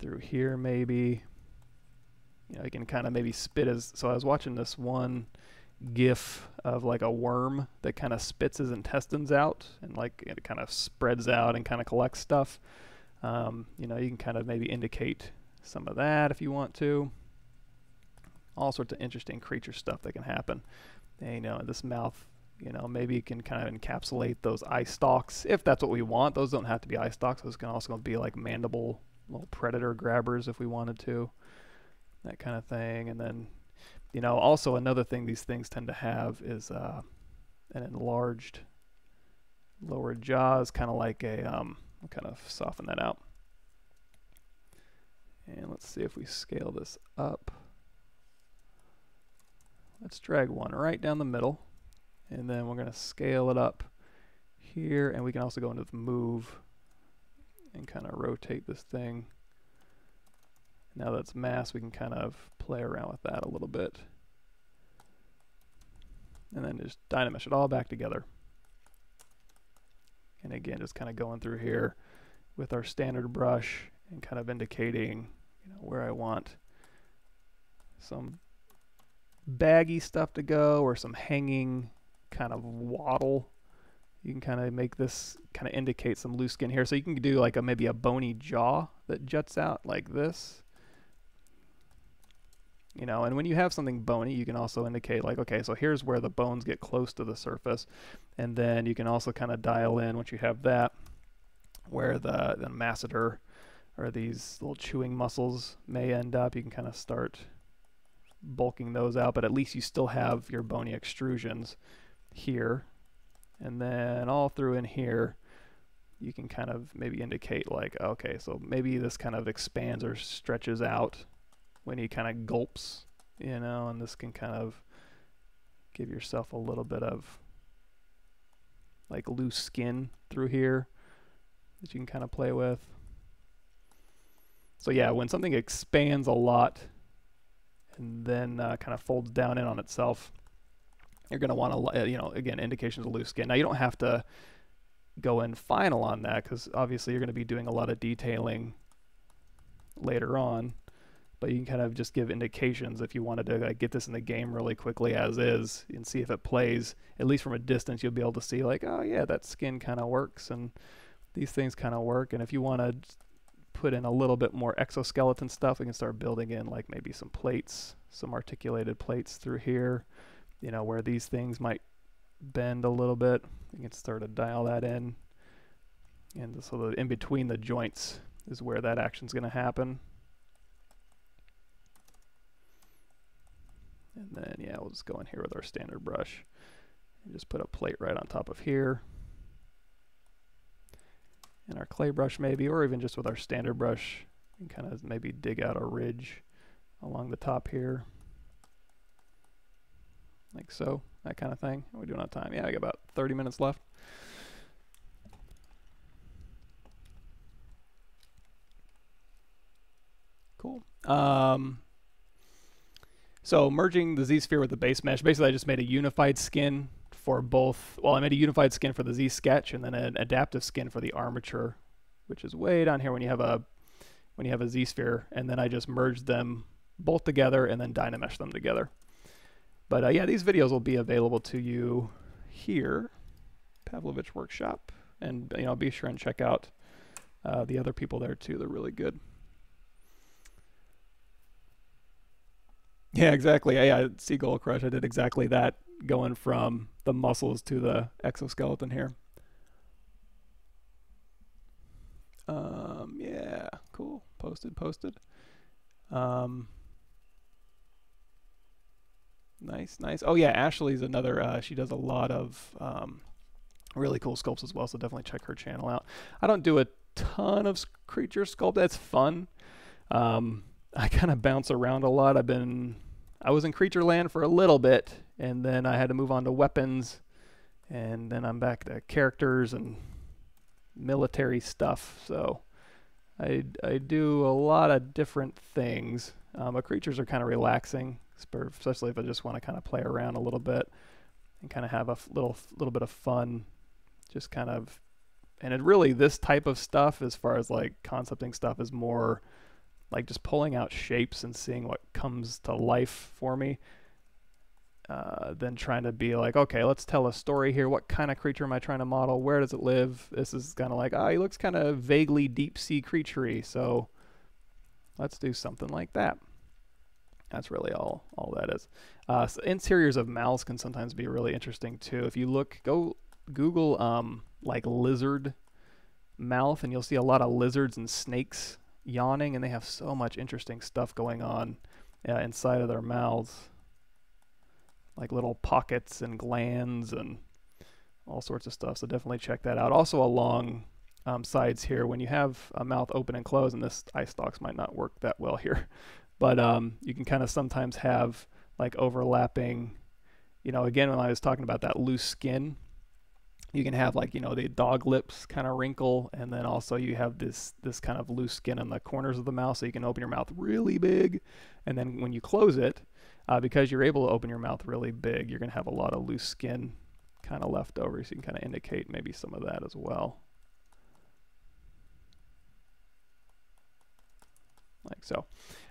through here maybe. You know, you can kind of maybe spit as, so I was watching this one GIF of like a worm that kind of spits his intestines out and like it kind of spreads out and kind of collects stuff. You know, you can kind of maybe indicate some of that if you want to. All sorts of interesting creature stuff that can happen. And, you know, this mouth, you know, maybe you can kind of encapsulate those eye stalks if that's what we want. Those don't have to be eye stalks. Those can also be like mandible little predator grabbers if we wanted to, that kind of thing. And then, you know, also another thing these things tend to have is an enlarged lower jaws, kind of like a, I'll kind of soften that out. And let's see if we scale this up. Let's drag one right down the middle, and then we're going to scale it up here, and we can also go into the move and kind of rotate this thing. Now that it's masked, we can kind of play around with that a little bit. And then just DynaMesh it all back together. And again, just kind of going through here with our standard brush and kind of indicating, you know, where I want some baggy stuff to go or some hanging kind of waddle. You can kind of make this kind of indicate some loose skin here. So you can do like maybe a bony jaw that juts out like this. You know, and when you have something bony, you can also indicate like, okay, so here's where the bones get close to the surface. And then you can also kind of dial in, once you have that, where the masseter or these little chewing muscles may end up. You can kind of start bulking those out, but at least you still have your bony extrusions here. And then all through in here, you can kind of maybe indicate like, okay, so maybe this kind of expands or stretches out when he kind of gulps, you know, and this can kind of give yourself a little bit of like loose skin through here that you can kind of play with. So yeah, when something expands a lot and then kind of folds down in on itself, you're going to want to, you know, again, indications of loose skin. Now you don't have to go in final on that because obviously you're going to be doing a lot of detailing later on, but you can kind of just give indications if you wanted to like, get this in the game really quickly as is and see if it plays. At least from a distance you'll be able to see like, oh yeah, that skin kind of works and these things kind of work. And if you want to put in a little bit more exoskeleton stuff, we can start building in like maybe some plates, some articulated plates through here, you know, where these things might bend a little bit. You can start to dial that in, and so the in between the joints is where that action's going to happen. And then yeah, we'll just go in here with our standard brush and just put a plate right on top of here. And our clay brush maybe, or even just with our standard brush, you can kind of maybe dig out a ridge along the top here. Like so, that kind of thing. How are we doing on time? Yeah, I got about 30 minutes left. Cool. So merging the Z-sphere with the base mesh, basically I just made a unified skin for both. Well, I made a unified skin for the Z-sketch and then an adaptive skin for the armature, which is way down here when you have a Z-sphere, and then I just merged them both together and then DynaMesh them together. But yeah, these videos will be available to you here, Pavlovich Workshop, and you know, be sure and check out the other people there too. They're really good. Yeah, exactly. Yeah, Seagull Crush. I did exactly that, going from the muscles to the exoskeleton here. Yeah, cool. Posted. Nice. Oh yeah, Ashley's another, she does a lot of really cool sculpts as well, so definitely check her channel out. I don't do a ton of creature sculpt. That's fun. I kind of bounce around a lot. I was in Creature Land for a little bit, and then I had to move on to weapons, and then I'm back to characters and military stuff. So I do a lot of different things. But creatures are kind of relaxing, especially if I just want to kind of play around a little bit and kind of have a little bit of fun. Just kind of, and it really, this type of stuff, as far as like concepting stuff, is more like just pulling out shapes and seeing what comes to life for me. than trying to be like, okay, let's tell a story here. What kind of creature am I trying to model? Where does it live? This is kind of like, he looks kind of vaguely deep sea creature-y, so let's do something like that. That's really all that is. So interiors of mouths can sometimes be really interesting too. If you go Google like lizard mouth, and you'll see a lot of lizards and snakes yawning, and they have so much interesting stuff going on inside of their mouths, like little pockets and glands and all sorts of stuff. So definitely check that out. Also along sides here, when you have a mouth open and closed, and this eye stalks might not work that well here, but you can kind of sometimes have like overlapping, again, when I was talking about that loose skin, you can have like, the dog lips kind of wrinkle, and then also you have this kind of loose skin on the corners of the mouth, so you can open your mouth really big, and then when you close it, because you're able to open your mouth really big, you're going to have a lot of loose skin kind of left over, so you can kind of indicate maybe some of that as well. Like so.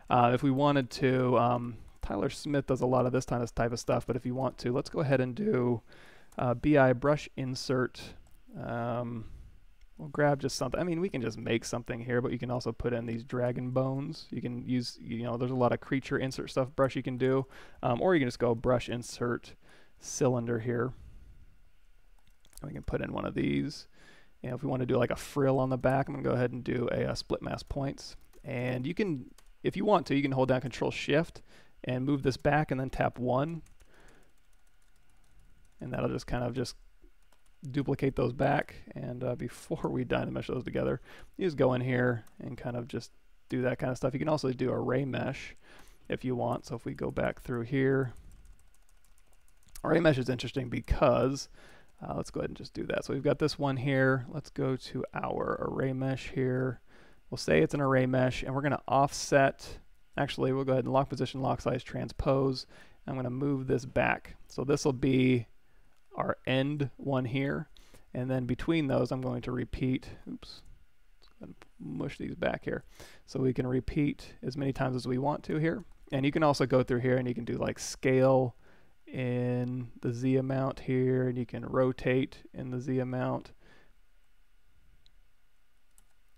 If we wanted to, Tyler Smith does a lot of this type of stuff, but if you want to, let's go ahead and do BI brush insert. We'll grab just something. I mean, we can just make something here, but you can also put in these dragon bones. You can use, there's a lot of creature insert stuff brush you can do, or you can just go brush insert cylinder here. We can put in one of these. And if we want to do like a frill on the back, I'm going to go ahead and do a split mask points. And you can, if you want to, you can hold down Control Shift and move this back and then tap 1. And that'll just kind of just duplicate those back. And before we DynaMesh those together, you just go in here and kind of just do that kind of stuff. You can also do ArrayMesh if you want. So if we go back through here, ArrayMesh is interesting because let's go ahead and just do that. So we've got this one here. Let's go to our ArrayMesh here. We'll say it's an ArrayMesh, and we're going to offset. Actually, we'll go ahead and lock position, lock size, transpose. I'm going to move this back. So this will be our end one here, and then between those I'm going to repeat, oops, let's go ahead and mush these back here, so we can repeat as many times as we want to here. And you can also go through here and you can do like scale in the Z amount here, and you can rotate in the Z amount.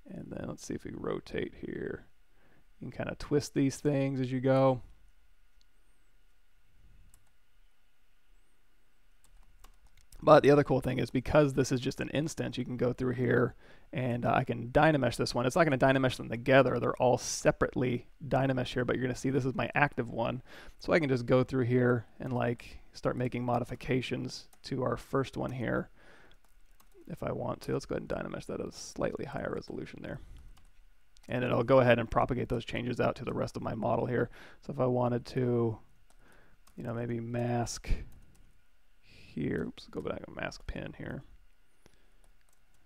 And then let's see if we rotate here. You can kind of twist these things as you go. But the other cool thing is, because this is just an instance, you can go through here and I can DynaMesh this one. It's not going to DynaMesh them together. They're all separately DynaMesh here, but you're going to see this is my active one. So I can just go through here and like start making modifications to our first one here if I want to. Let's go ahead and DynaMesh that at a slightly higher resolution there. And it'll go ahead and propagate those changes out to the rest of my model here. So if I wanted to, maybe mask here, oops, go back and mask pin here,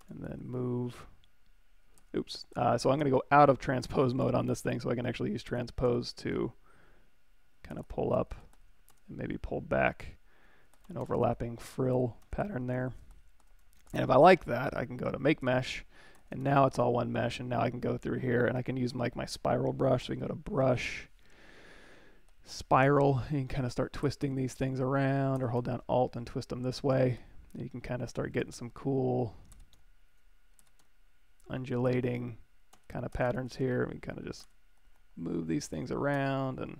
and then move, oops. So I'm going to go out of transpose mode on this thing, so I can actually use transpose to kind of pull up and maybe pull back an overlapping frill pattern there. And if I like that, I can go to make mesh, and now it's all one mesh, and now I can go through here and I can use like my spiral brush. So we can go to brush, spiral, and you can kind of start twisting these things around, or hold down Alt and twist them this way. And you can kind of start getting some cool undulating kind of patterns here. We kind of just move these things around and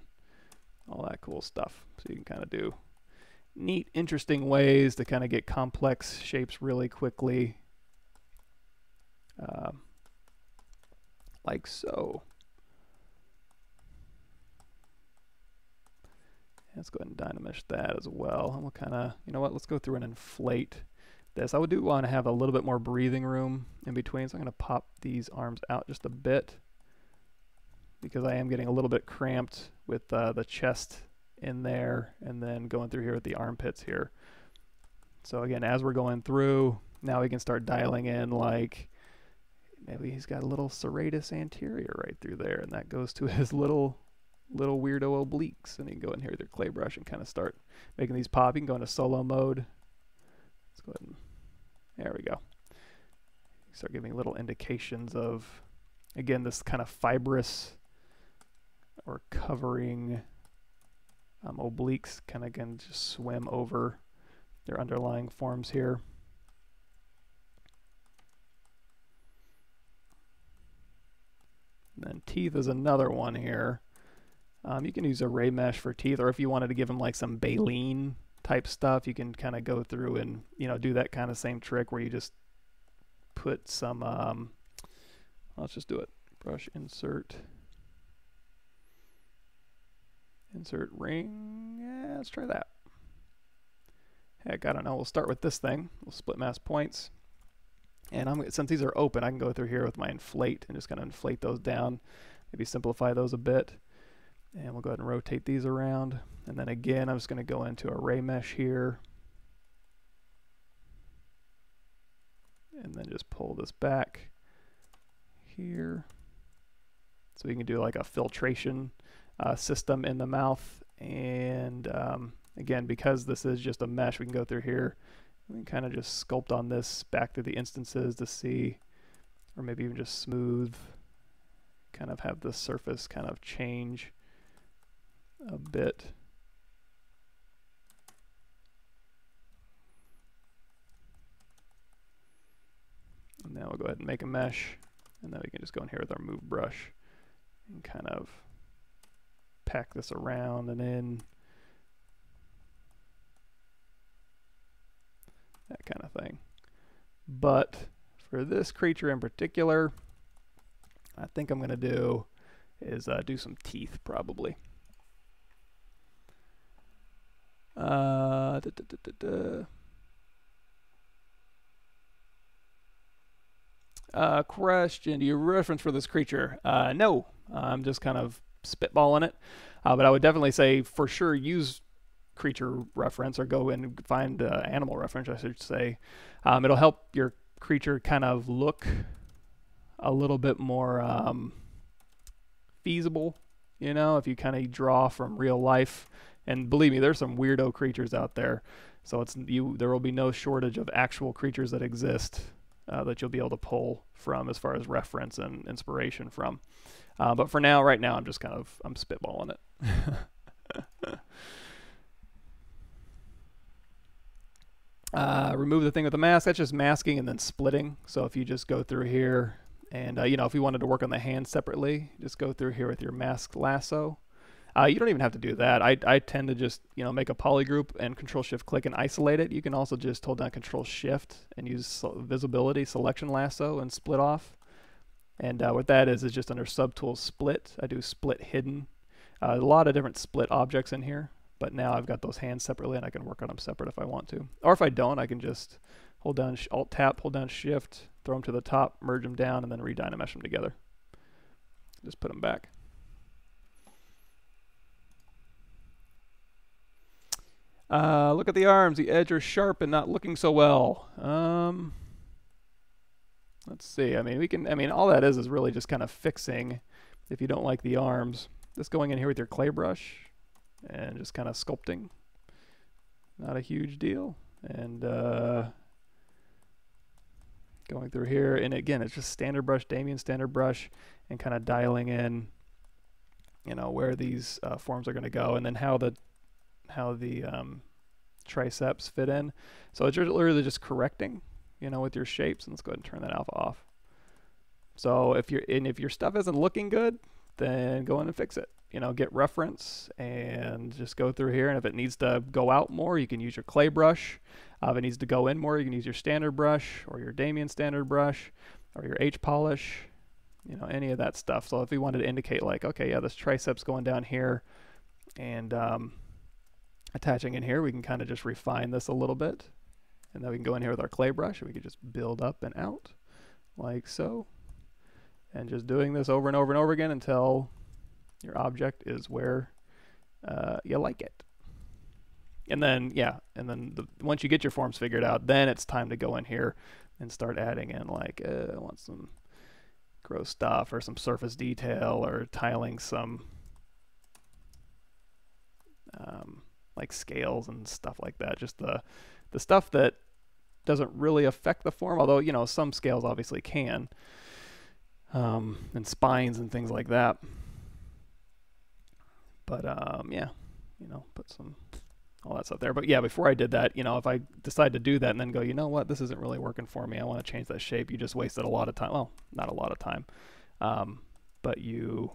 all that cool stuff. So you can kind of do neat, interesting ways to kind of get complex shapes really quickly, like so. Let's go ahead and DynaMesh that as well. And we'll kind of, let's go through and inflate this. I do want to have a little bit more breathing room in between, so I'm going to pop these arms out just a bit, because I am getting a little bit cramped with the chest in there, and then going through here with the armpits here. So again, as we're going through, now we can start dialing in, like maybe he's got a little serratus anterior right through there, and that goes to his little weirdo obliques, and you can go in here with your clay brush and kind of start making these pop. You can go into solo mode. Let's go ahead and, there we go. Start giving little indications of, again, this kind of fibrous or covering obliques kind of can just swim over their underlying forms here. And then teeth is another one here. You can use ArrayMesh for teeth, or if you wanted to give them like some baleen type stuff, you can kind of go through and, you know, do that kind of same trick where you just put some, let's just do it. Brush insert ring. Yeah, let's try that. Heck, I don't know. We'll start with this thing. We'll split mask points. And since these are open, I can go through here with my inflate and just kind of inflate those down. Maybe simplify those a bit. And we'll go ahead and rotate these around. And then again, I'm just going to go into ArrayMesh here. And then just pull this back here. So we can do like a filtration system in the mouth. And again, because this is just a mesh, we can go through here. We can kind of just sculpt on this back through the instances to see, or maybe even just smooth, kind of have the surface kind of change a bit. And now we'll go ahead and make a mesh, and then we can just go in here with our move brush and kind of pack this around and in. That kind of thing. But for this creature in particular, I think I'm going to do is do some teeth probably. Question, do you reference for this creature? No, I'm just kind of spitballing it. But I would definitely say for sure use creature reference, or go and find animal reference, I should say. It'll help your creature kind of look a little bit more feasible, you know, if you kind of draw from real life. And believe me, there's some weirdo creatures out there, so there will be no shortage of actual creatures that exist that you'll be able to pull from as far as reference and inspiration from. But for now, right now, I'm just kind of, I'm spitballing it. Remove the thing with the mask. That's just masking and then splitting. So if you just go through here and, you know, if you wanted to work on the hand separately, just go through here with your mask lasso. You don't even have to do that. I tend to just, you know, make a polygroup and Control-Shift-Click and isolate it. You can also just hold down Control-Shift and use visibility, selection lasso, and split off. And what that is just under SubTool split. I do split hidden. A lot of different split objects in here. But now I've got those hands separately, and I can work on them separate if I want to. Or if I don't, I can just hold down Alt-Tab, hold down Shift, throw them to the top, merge them down, and then re-DynaMesh them together. Just put them back. Look at the arms. The edge are sharp and not looking so well. Let's see. I mean, all that is really just kind of fixing if you don't like the arms. Just going in here with your clay brush and just kind of sculpting. Not a huge deal. And going through here, and again, it's just standard brush, Damien standard brush, and kind of dialing in, you know, where these forms are going to go, and then how the triceps fit in. So it's literally just correcting, you know, with your shapes. And let's go ahead and turn that alpha off. So if your stuff isn't looking good, then go in and fix it. You know, get reference and just go through here. And if it needs to go out more, you can use your clay brush. If it needs to go in more, you can use your standard brush or your Damien standard brush or your H polish, you know, any of that stuff. So if we wanted to indicate like, okay, yeah, this triceps going down here and attaching in here, we can kind of just refine this a little bit. And then we can go in here with our clay brush and we can just build up and out like so. And just doing this over and over and over again until your object is where you like it. And then, yeah, and then once you get your forms figured out, then it's time to go in here and start adding in like, I want some gross stuff or some surface detail or tiling some like scales and stuff like that. Just the stuff that doesn't really affect the form, although, you know, some scales obviously can. And spines and things like that. But yeah, you know, put some all that stuff there. But yeah, before I did that, you know, if I decide to do that and then go, you know what, this isn't really working for me, I want to change that shape, you just wasted a lot of time. Well, not a lot of time, but you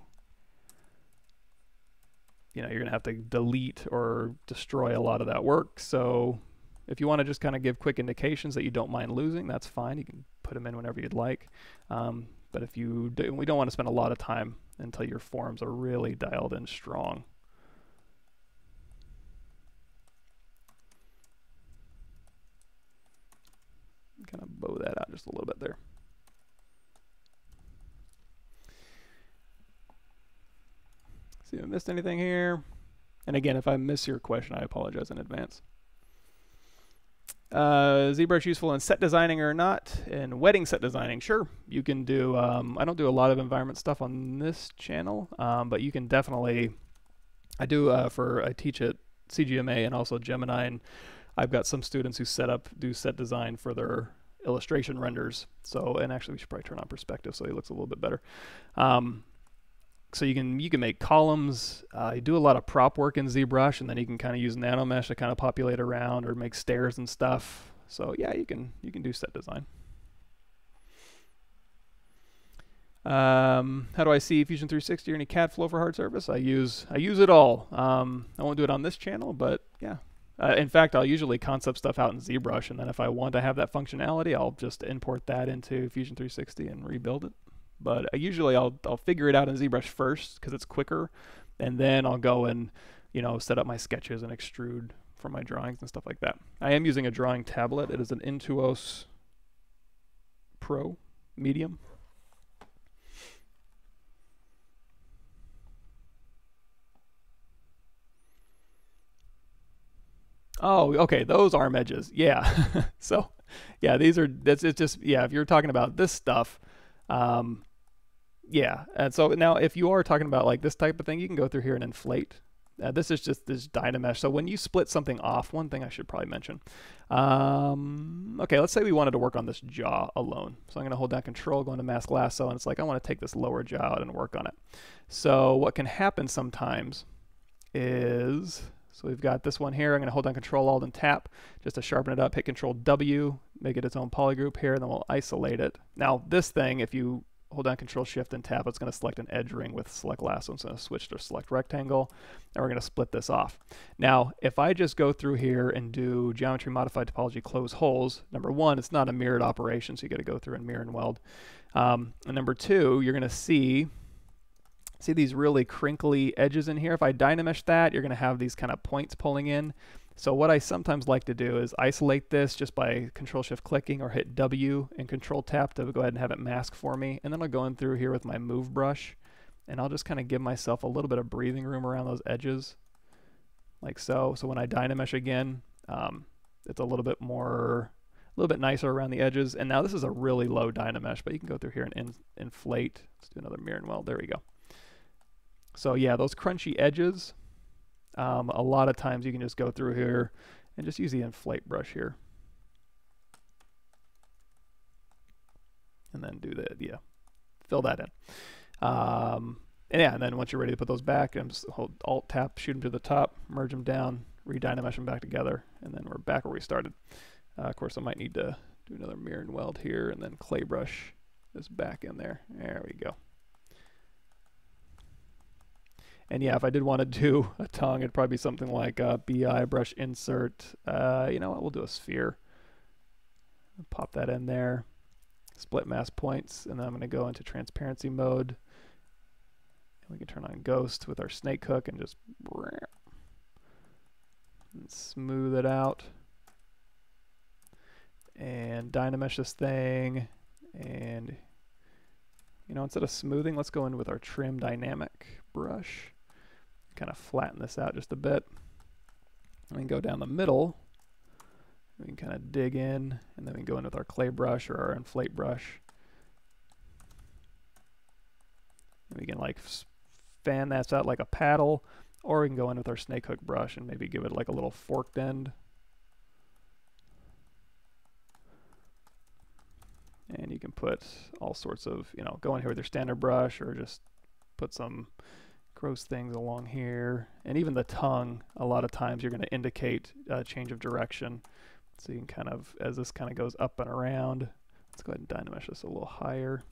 know, you're going to have to delete or destroy a lot of that work. So if you want to just kind of give quick indications that you don't mind losing, that's fine. You can put them in whenever you'd like. But if you do, we don't want to spend a lot of time until your forms are really dialed in strong. Kind of bow that out just a little bit there. See if I missed anything here. And again, if I miss your question, I apologize in advance. ZBrush useful in set designing or not? In wedding set designing, sure. You can do, I don't do a lot of environment stuff on this channel, but you can definitely, I teach at CGMA and also Gemini, and I've got some students who do set design for their illustration renders. So, and actually we should probably turn on perspective so he looks a little bit better. So you can make columns. You do a lot of prop work in ZBrush, and then you can kind of use NanoMesh to kind of populate around or make stairs and stuff. So yeah, you can do set design. How do I see Fusion 360 or any CAD flow for hard surface? I use it all. I won't do it on this channel, but yeah. In fact, I'll usually concept stuff out in ZBrush, and then if I want to have that functionality, I'll just import that into Fusion 360 and rebuild it. But usually I'll figure it out in ZBrush first because it's quicker, and then I'll go and, you know, set up my sketches and extrude for my drawings and stuff like that. I am using a drawing tablet. It is an Intuos Pro Medium. Oh, okay, those arm edges, yeah. So, yeah, it's just, yeah, if you're talking about this stuff, yeah, and so now if you are talking about like this type of thing, you can go through here and inflate. This is just this DynaMesh. So when you split something off, one thing I should probably mention. Okay, let's say we wanted to work on this jaw alone. So I'm going to hold down Control, go into Mask Lasso, and it's like I want to take this lower jaw out and work on it. So what can happen sometimes is, so we've got this one here. I'm going to hold down Control, Alt, and Tap just to sharpen it up. Hit Control W, make it its own polygroup here, and then we'll isolate it. Now this thing, if you hold down Control Shift and Tap, it's going to select an edge ring with Select Lasso. It's going to switch to Select Rectangle, and we're going to split this off. Now, if I just go through here and do Geometry Modify Topology Close Holes, number one, it's not a mirrored operation, so you got to go through and mirror and weld. And number two, you're going to see these really crinkly edges in here. If I DynaMesh that, you're going to have these kind of points pulling in. So what I sometimes like to do is isolate this just by Control Shift clicking or hit W and Control Tap to go ahead and have it mask for me. And then I'll go in through here with my Move brush, and I'll just kind of give myself a little bit of breathing room around those edges, like so. So when I DynaMesh again, it's a little bit nicer around the edges. And now this is a really low DynaMesh, but you can go through here and inflate. Let's do another mirror and weld. There we go. So yeah, those crunchy edges, a lot of times you can just go through here and just use the inflate brush here. And then do fill that in. And yeah, and then once you're ready to put those back, just hold Alt Tap, shoot them to the top, merge them down, re-DynaMesh them back together, and then we're back where we started. Of course, I might need to do another mirror and weld here, and then clay brush this back in there. There we go. And yeah, if I did want to do a tongue, it'd probably be something like BI, brush insert. You know what, we'll do a sphere. Pop that in there. Split mask points, and then I'm going to go into transparency mode. And we can turn on ghost with our snake hook and just and smooth it out. And DynaMesh this thing. And you know, instead of smoothing, let's go in with our trim dynamic brush. Kind of flatten this out just a bit. And then go down the middle. We can kind of dig in, and then we can go in with our clay brush or our inflate brush. And we can like fan that out like a paddle, or we can go in with our snake hook brush and maybe give it like a little forked end. And you can put all sorts of, you know, go in here with your standard brush or just put some gross things along here. And even the tongue, a lot of times you're going to indicate a change of direction. So you can kind of, as this kind of goes up and around, let's go ahead and DynaMesh this a little higher.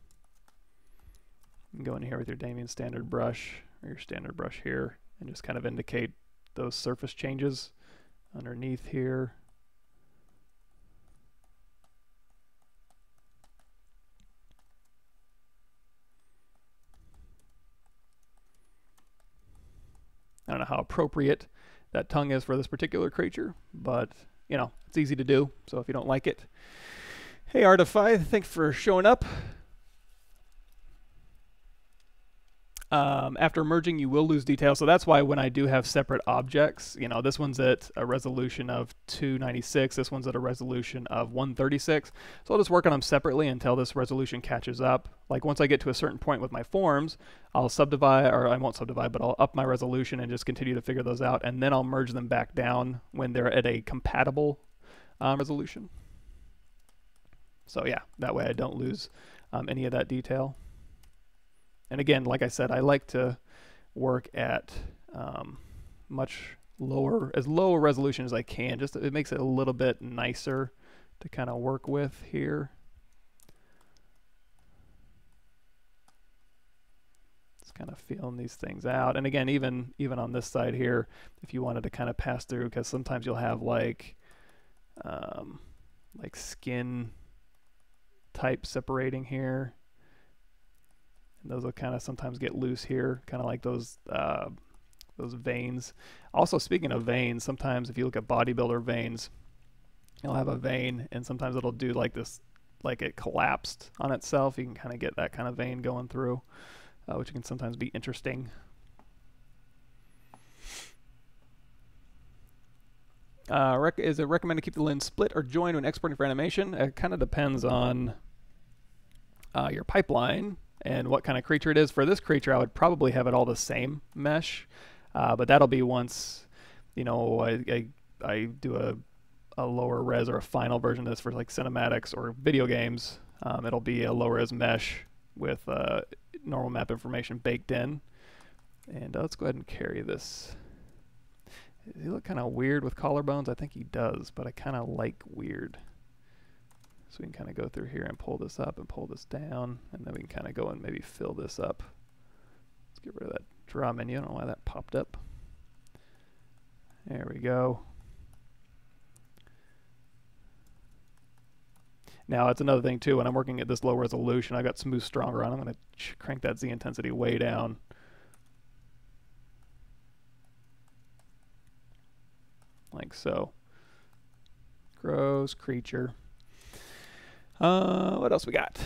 You can go in here with your Damien standard brush, or your standard brush here, and just kind of indicate those surface changes underneath here. I don't know how appropriate that tongue is for this particular creature, but you know, it's easy to do. So if you don't like it, hey Artify, thanks for showing up. After merging, you will lose detail. So that's why when I do have separate objects, you know, this one's at a resolution of 296, this one's at a resolution of 136. So I'll just work on them separately until this resolution catches up. Like once I get to a certain point with my forms, I'll subdivide, or I won't subdivide, but I'll up my resolution and just continue to figure those out. And then I'll merge them back down when they're at a compatible resolution. So yeah, that way I don't lose any of that detail. And again, like I said, I like to work at much lower, as low a resolution as I can. Just it makes it a little bit nicer to kind of work with here. Just kind of feeling these things out. And again, even on this side here, if you wanted to kind of pass through, because sometimes you'll have like skin type separating here. Those will kind of sometimes get loose here, kind of like those veins. Also, speaking of veins, sometimes if you look at bodybuilder veins, you'll have a vein, and sometimes it'll do like this, like it collapsed on itself. You can kind of get that kind of vein going through, which can sometimes be interesting. Is it recommended to keep the lens split or joined when exporting for animation? It kind of depends on your pipeline and what kind of creature it is. For this creature, I would probably have it all the same mesh, but that'll be once, you know, I do a lower res or a final version of this for like cinematics or video games. It'll be a low res mesh with normal map information baked in. And let's go ahead and carry this. Does he look kind of weird with collarbones? I think he does, but I kind of like weird. So we can kind of go through here and pull this up and pull this down, and then we can kind of go and maybe fill this up. Let's get rid of that draw menu. I don't know why that popped up. There we go. Now, it's another thing too, when I'm working at this low resolution, I got smooth stronger on. I'm going to crank that Z intensity way down. Like so. Gross creature. What else we got?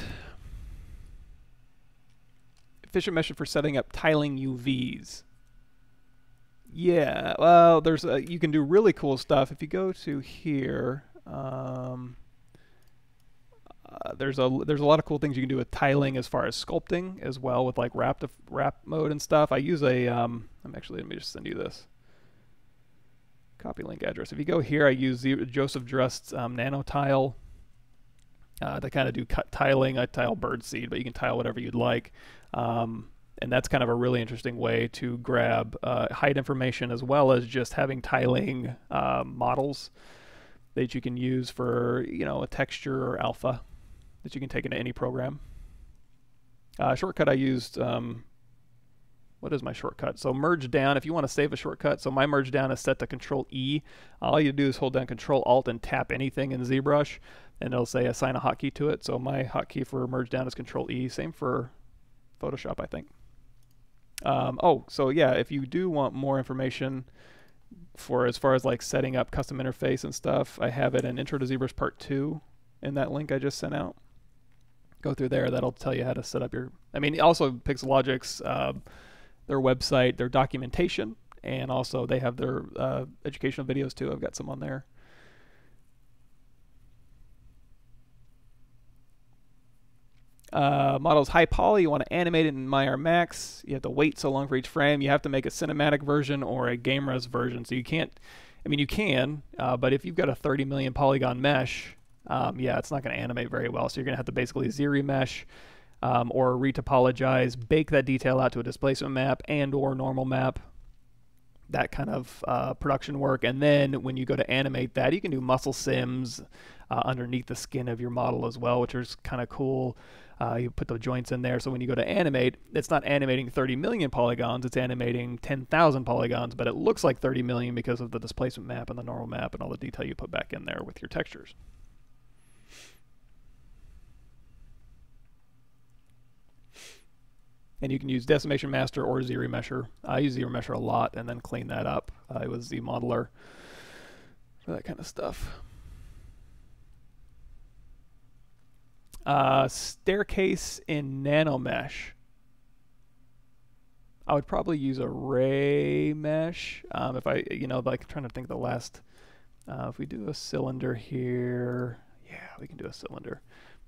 Efficient mesh for setting up tiling UVs. Yeah, well, there's you can do really cool stuff. If you go to here, there's a lot of cool things you can do with tiling as far as sculpting as well, with like wrap mode and stuff. I use a let me just send you this copy link address. If you go here, I use Joseph Drust's nano tile to kind of do cut tiling. I tile birdseed, but you can tile whatever you'd like. And that's kind of a really interesting way to grab height information, as well as just having tiling models that you can use for, you know, a texture or alpha that you can take into any program. Shortcut I used, what is my shortcut? So merge down, if you want to save a shortcut, so my merge down is set to Control E. All you do is hold down Control Alt and tap anything in ZBrush, and it'll say assign a hotkey to it. So my hotkey for merge down is Control E. Same for Photoshop, I think. Oh, so yeah, if you do want more information for as far as like setting up custom interface and stuff, I have it in Intro to ZBrush Part 2 in that link I just sent out. Go through there. That'll tell you how to set up your, I mean, also Pixelogic's, their website, their documentation, and also they have their educational videos too. I've got some on there. Models high poly, you want to animate it in Maya Max. You have to wait so long for each frame. You have to make a cinematic version or a game res version. So you can't, I mean, you can, but if you've got a 30 million polygon mesh, yeah, it's not going to animate very well. So you're going to have to basically ZRemesher or retopologize, bake that detail out to a displacement map and or normal map, that kind of production work. And then when you go to animate that, you can do muscle sims underneath the skin of your model as well, which is kind of cool. You put the joints in there, so when you go to animate, it's not animating 30 million polygons, it's animating 10,000 polygons, but it looks like 30 million because of the displacement map and the normal map and all the detail you put back in there with your textures. And you can use Decimation Master or ZRemesher. I use ZRemesher a lot and then clean that up with ZModeler for that kind of stuff. Staircase in NanoMesh. I would probably use ArrayMesh. If I, like trying to think of the last, if we do a cylinder here, yeah, we can do a cylinder.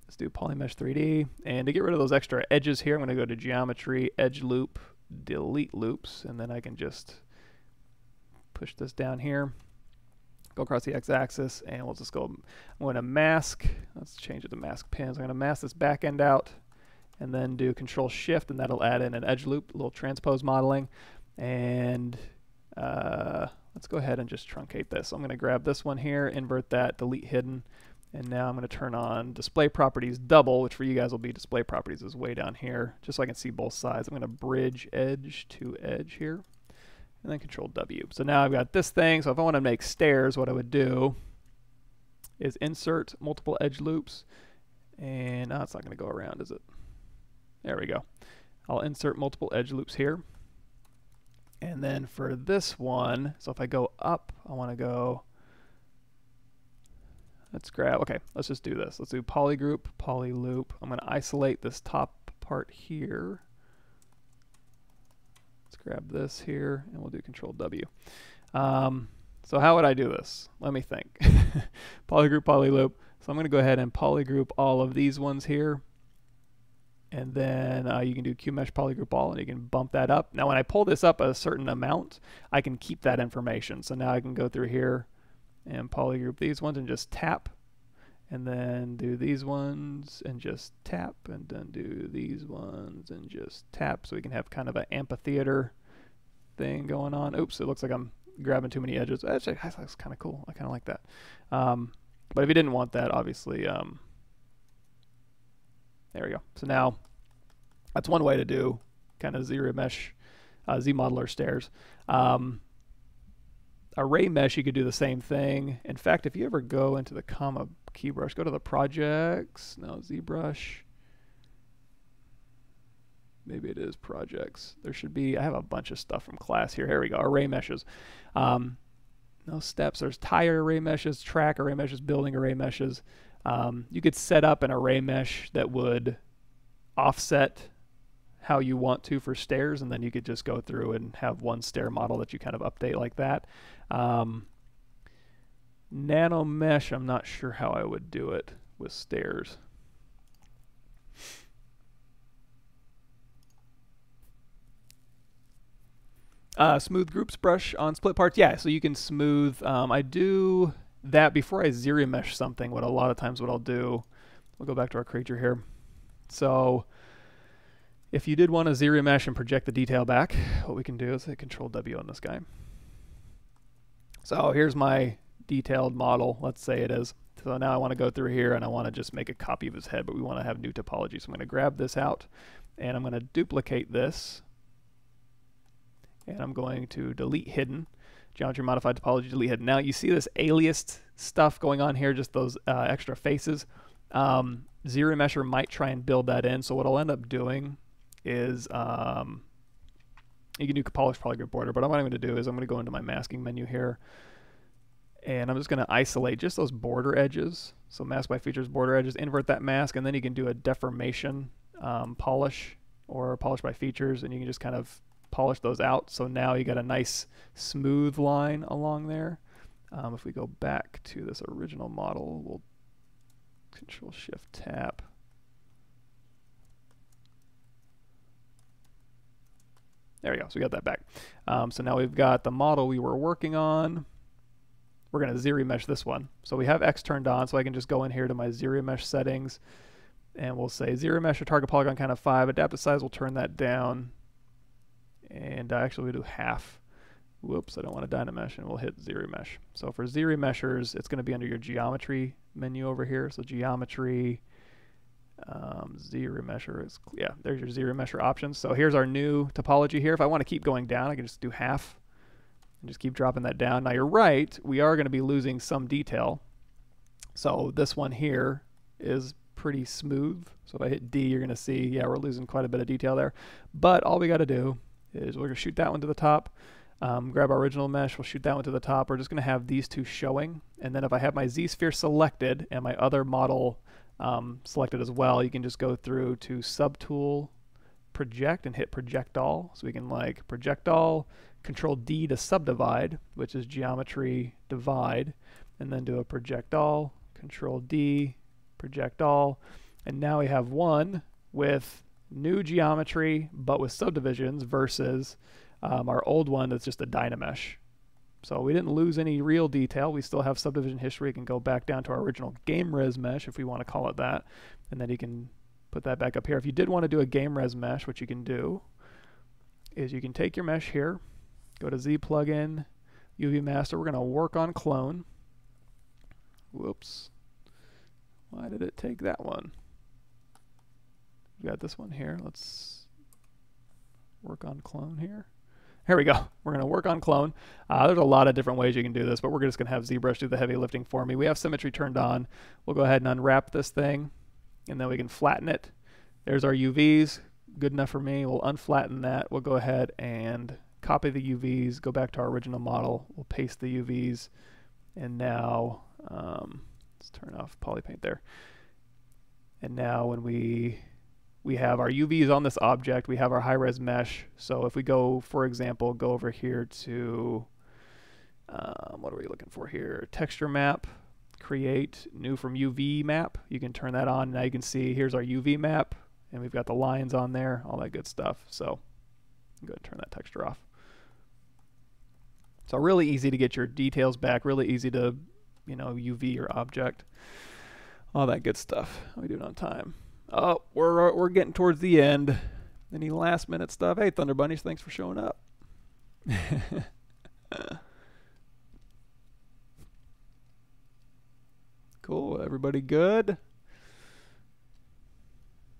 Let's do Polymesh 3D. And to get rid of those extra edges here, I'm going to go to Geometry, Edge Loop, Delete Loops, and then I can just push this down here. Go across the x-axis, and we'll just go, I'm going to mask, let's change it to mask pins. I'm going to mask this back end out, and then do Control-Shift, and that'll add in an edge loop, a little transpose modeling. And let's go ahead and just truncate this. So I'm going to grab this one here, invert that, delete hidden, and now I'm going to turn on Display Properties Double, which for you guys will be Display Properties is way down here, just so I can see both sides. I'm going to bridge edge to edge here. And then Control W. So now I've got this thing. So if I want to make stairs, what I would do is insert multiple edge loops. And now it's not going to go around, is it? There we go. I'll insert multiple edge loops here. And then for this one, so if I go up, I want to go, let's grab, okay, let's just do this. Let's do polygroup, polyloop. I'm going to isolate this top part here. Let's grab this here, and we'll do Control W. So how would I do this? Let me think. Polygroup, polyloop. So I'm going to go ahead and polygroup all of these ones here. And then you can do QMesh polygroup all, and you can bump that up. Now when I pull this up a certain amount, I can keep that information. So now I can go through here and polygroup these ones and just tap. And then do these ones and just tap, and then do these ones and just tap, so we can have kind of an amphitheater thing going on. Oops, it looks like I'm grabbing too many edges. Actually, that looks kind of cool. I kind of like that. But if you didn't want that, obviously, there we go. So now that's one way to do kind of ZRemesh, ZModeler stairs. ArrayMesh, you could do the same thing. In fact, if you ever go into the comma key brush, go to the projects, no, ZBrush. Maybe it is projects. There should be, I have a bunch of stuff from class here. Here we go, array meshes. No steps, there's tire array meshes, track array meshes, building array meshes. You could set up an array mesh that would offset how you want to for stairs, and then you could just go through and have one stair model that you kind of update like that. NanoMesh, I'm not sure how I would do it with stairs. Smooth groups brush on split parts. Yeah, so you can smooth. I do that before I ZRemesh something. What a lot of times what I'll do, we'll go back to our creature here. So if you did want to ZRemesh and project the detail back, what we can do is hit Control W on this guy. So here's my detailed model, let's say it is. So now I want to go through here and I want to just make a copy of his head, but we want to have new topology. So I'm going to grab this out and I'm going to duplicate this. And I'm going to delete hidden, geometry modified topology, delete hidden. Now you see this aliased stuff going on here, just those extra faces. ZRemesher might try and build that in. So what I'll end up doing is you can do polish polygroup border, but what I'm going to do is I'm going to go into my masking menu here, and I'm just going to isolate just those border edges. So mask by features, border edges, invert that mask, and then you can do a deformation polish or polish by features, and you can just kind of polish those out. So now you got a nice smooth line along there. If we go back to this original model, we'll Control Shift Tab. There we go, so we got that back. So now we've got the model we were working on. We're going to ZRemesh this one. So we have X turned on, so I can just go in here to my ZRemesh settings, And we'll say ZRemesher target polygon count of 5. Adaptive size, we'll turn that down. And actually we do half. Whoops, I don't want a DynaMesh, and we'll hit ZRemesh. So for ZRemeshers, it's going to be under your geometry menu over here. So geometry, ZRemesher is, yeah, there's your ZRemesher options. So here's our new topology here. If I want to keep going down, I can just do half and just keep dropping that down. Now you're right, we are going to be losing some detail. So this one here is pretty smooth. So if I hit D, you're going to see, yeah, we're losing quite a bit of detail there. But all we got to do is we're going to shoot that one to the top. Grab our original mesh, we'll shoot that one to the top. We're just going to have these two showing. And then if I have my Z-sphere selected and my other model selected as well, you can just go through to SubTool, Project, and hit Project All. So we can like Project All, Control D to subdivide, which is geometry divide, and then do a Project All, Control D, Project All. And now we have one with new geometry, but with subdivisions versus our old one that's just a DynaMesh. So we didn't lose any real detail. We still have subdivision history. We can go back down to our original game res mesh if we want to call it that. And then you can put that back up here. If you did want to do a game res mesh, what you can do is you can take your mesh here, go to Z plugin, UV master. We're going to work on clone. Whoops. Why did it take that one? We got this one here. Let's work on clone here. Here we go. We're going to work on clone. There's a lot of different ways you can do this, but we're just going to have ZBrush do the heavy lifting for me. We have symmetry turned on. We'll go ahead and unwrap this thing, and then we can flatten it. There's our UVs. Good enough for me. We'll unflatten that. We'll go ahead and copy the UVs, go back to our original model. We'll paste the UVs, and now let's turn off polypaint there. And now when we have our UVs on this object, we have our high-res mesh. So if we go, for example, go over here to, what are we looking for here? Texture map, create new from UV map. You can turn that on. Now you can see here's our UV map, and we've got the lines on there, all that good stuff. So I'm going to turn that texture off. So really easy to get your details back, really easy to, you know, UV your object, all that good stuff. How are we doing on time? Oh, we're getting towards the end. Any last minute stuff? Hey, Thunder Bunnies, thanks for showing up. Cool, everybody good?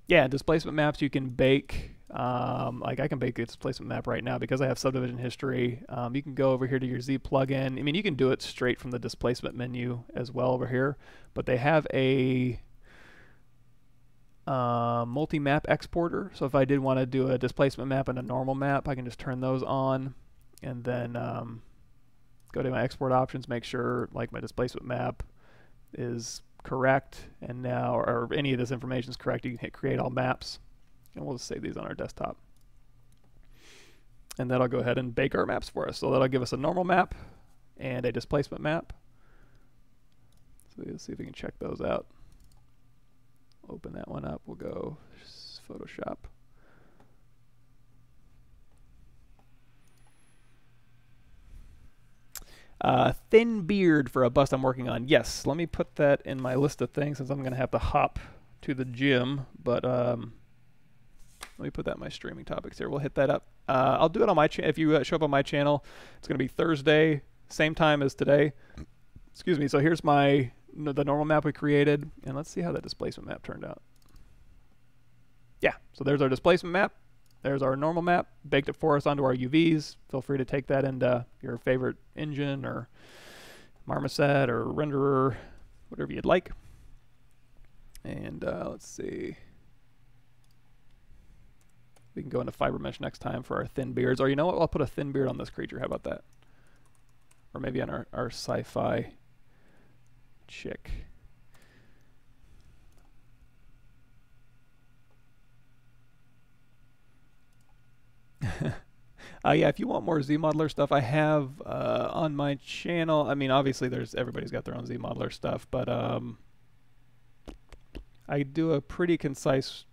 Yeah, displacement maps you can bake. Like I can bake a displacement map right now because I have subdivision history. You can go over here to your Z plugin. I mean, you can do it straight from the displacement menu as well over here, but they have a Multimap Exporter. So if I did want to do a displacement map and a normal map, I can just turn those on and then go to my export options, make sure like my displacement map is correct, and now, or any of this information is correct, you can hit create all maps, and we'll just save these on our desktop. And that'll go ahead and bake our maps for us. So that'll give us a normal map and a displacement map. So let's see if we can check those out. Open that one up. We'll go Photoshop. Thin beard for a bust I'm working on. Yes, let me put that in my list of things since I'm going to have to hop to the gym. But let me put that in my streaming topics here. We'll hit that up. I'll do it on my channel. If you show up on my channel, it's going to be Thursday, same time as today. Excuse me. So here's the normal map we created, and let's see how that displacement map turned out. Yeah, so there's our displacement map. There's our normal map, baked it for us onto our UVs. Feel free to take that into your favorite engine or marmoset or renderer, whatever you'd like. And let's see. We can go into fiber mesh next time for our thin beards. Or you know what? I'll put a thin beard on this creature. How about that? Or maybe on our sci-fi chick. Yeah, if you want more ZModeler stuff, I have on my channel. I mean, obviously, everybody's got their own ZModeler stuff, but I do a pretty concise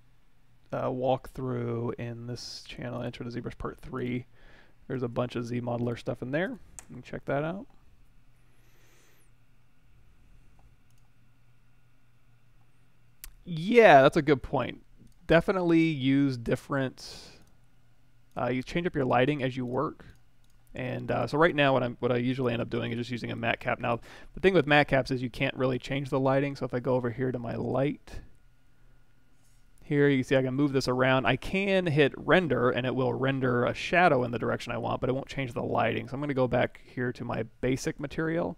walkthrough in this channel, Intro to ZBrush Part 3. There's a bunch of ZModeler stuff in there. You can check that out. Yeah, that's a good point. Definitely use different. You change up your lighting as you work. And so right now, what I usually end up doing is just using a matte cap. Now, the thing with matte caps is you can't really change the lighting. So if I go over here to my light, here you can see I can move this around. I can hit render, and it will render a shadow in the direction I want, but it won't change the lighting. So I'm going to go back here to my basic material.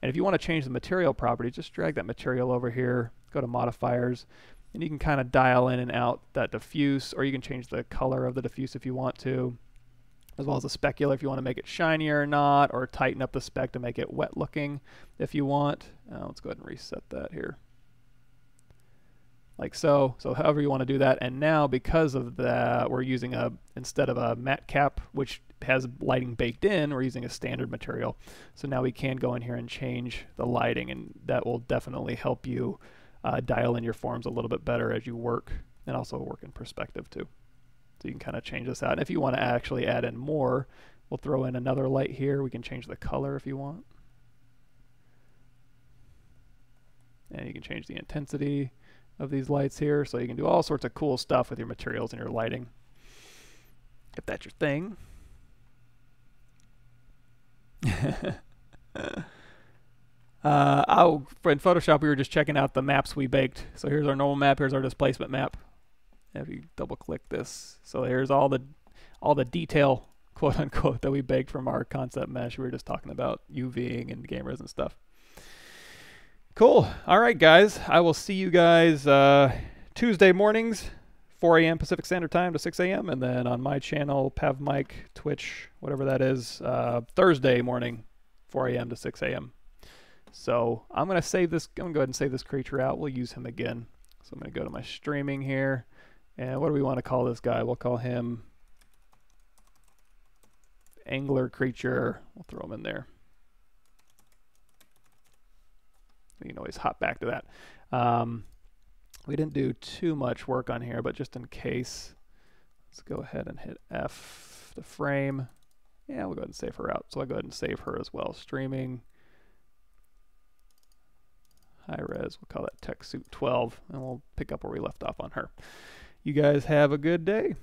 And if you want to change the material property, just drag that material over here, go to modifiers, and you can kind of dial in and out that diffuse, or you can change the color of the diffuse if you want to, as well as the specular if you want to make it shinier or not, or tighten up the spec to make it wet looking if you want. Let's go ahead and reset that here. Like so. So however you want to do that. And now because of that, we're using instead of a matte cap, which has lighting baked in, we're using a standard material. So now we can go in here and change the lighting, and that will definitely help you dial in your forms a little bit better as you work, and also work in perspective too. So you can kind of change this out. And if you want to actually add in more, we'll throw in another light here. We can change the color if you want. And you can change the intensity of these lights here. So you can do all sorts of cool stuff with your materials and your lighting, if that's your thing. In Photoshop, we were just checking out the maps we baked. So here's our normal map, here's our displacement map. If you double click this, so here's all the detail, quote unquote, that we baked from our concept mesh. We were just talking about UVing and game res and stuff. Cool. All right, guys. I will see you guys Tuesday mornings, 4 a.m. Pacific Standard Time to 6 a.m. And then on my channel, PavMike, Twitch, whatever that is, Thursday morning, 4 a.m. to 6 a.m. So I'm going to save this. I'm going to go ahead and save this creature out. We'll use him again. So I'm going to go to my streaming here. And what do we want to call this guy? We'll call him Angler Creature. We'll throw him in there. You can always hop back to that. We didn't do too much work on here, but just in case, let's go ahead and hit F to frame. Yeah, we'll go ahead and save her out. So I'll go ahead and save her as well. Streaming. High res, we'll call that TechSuit 12, and we'll pick up where we left off on her. You guys have a good day.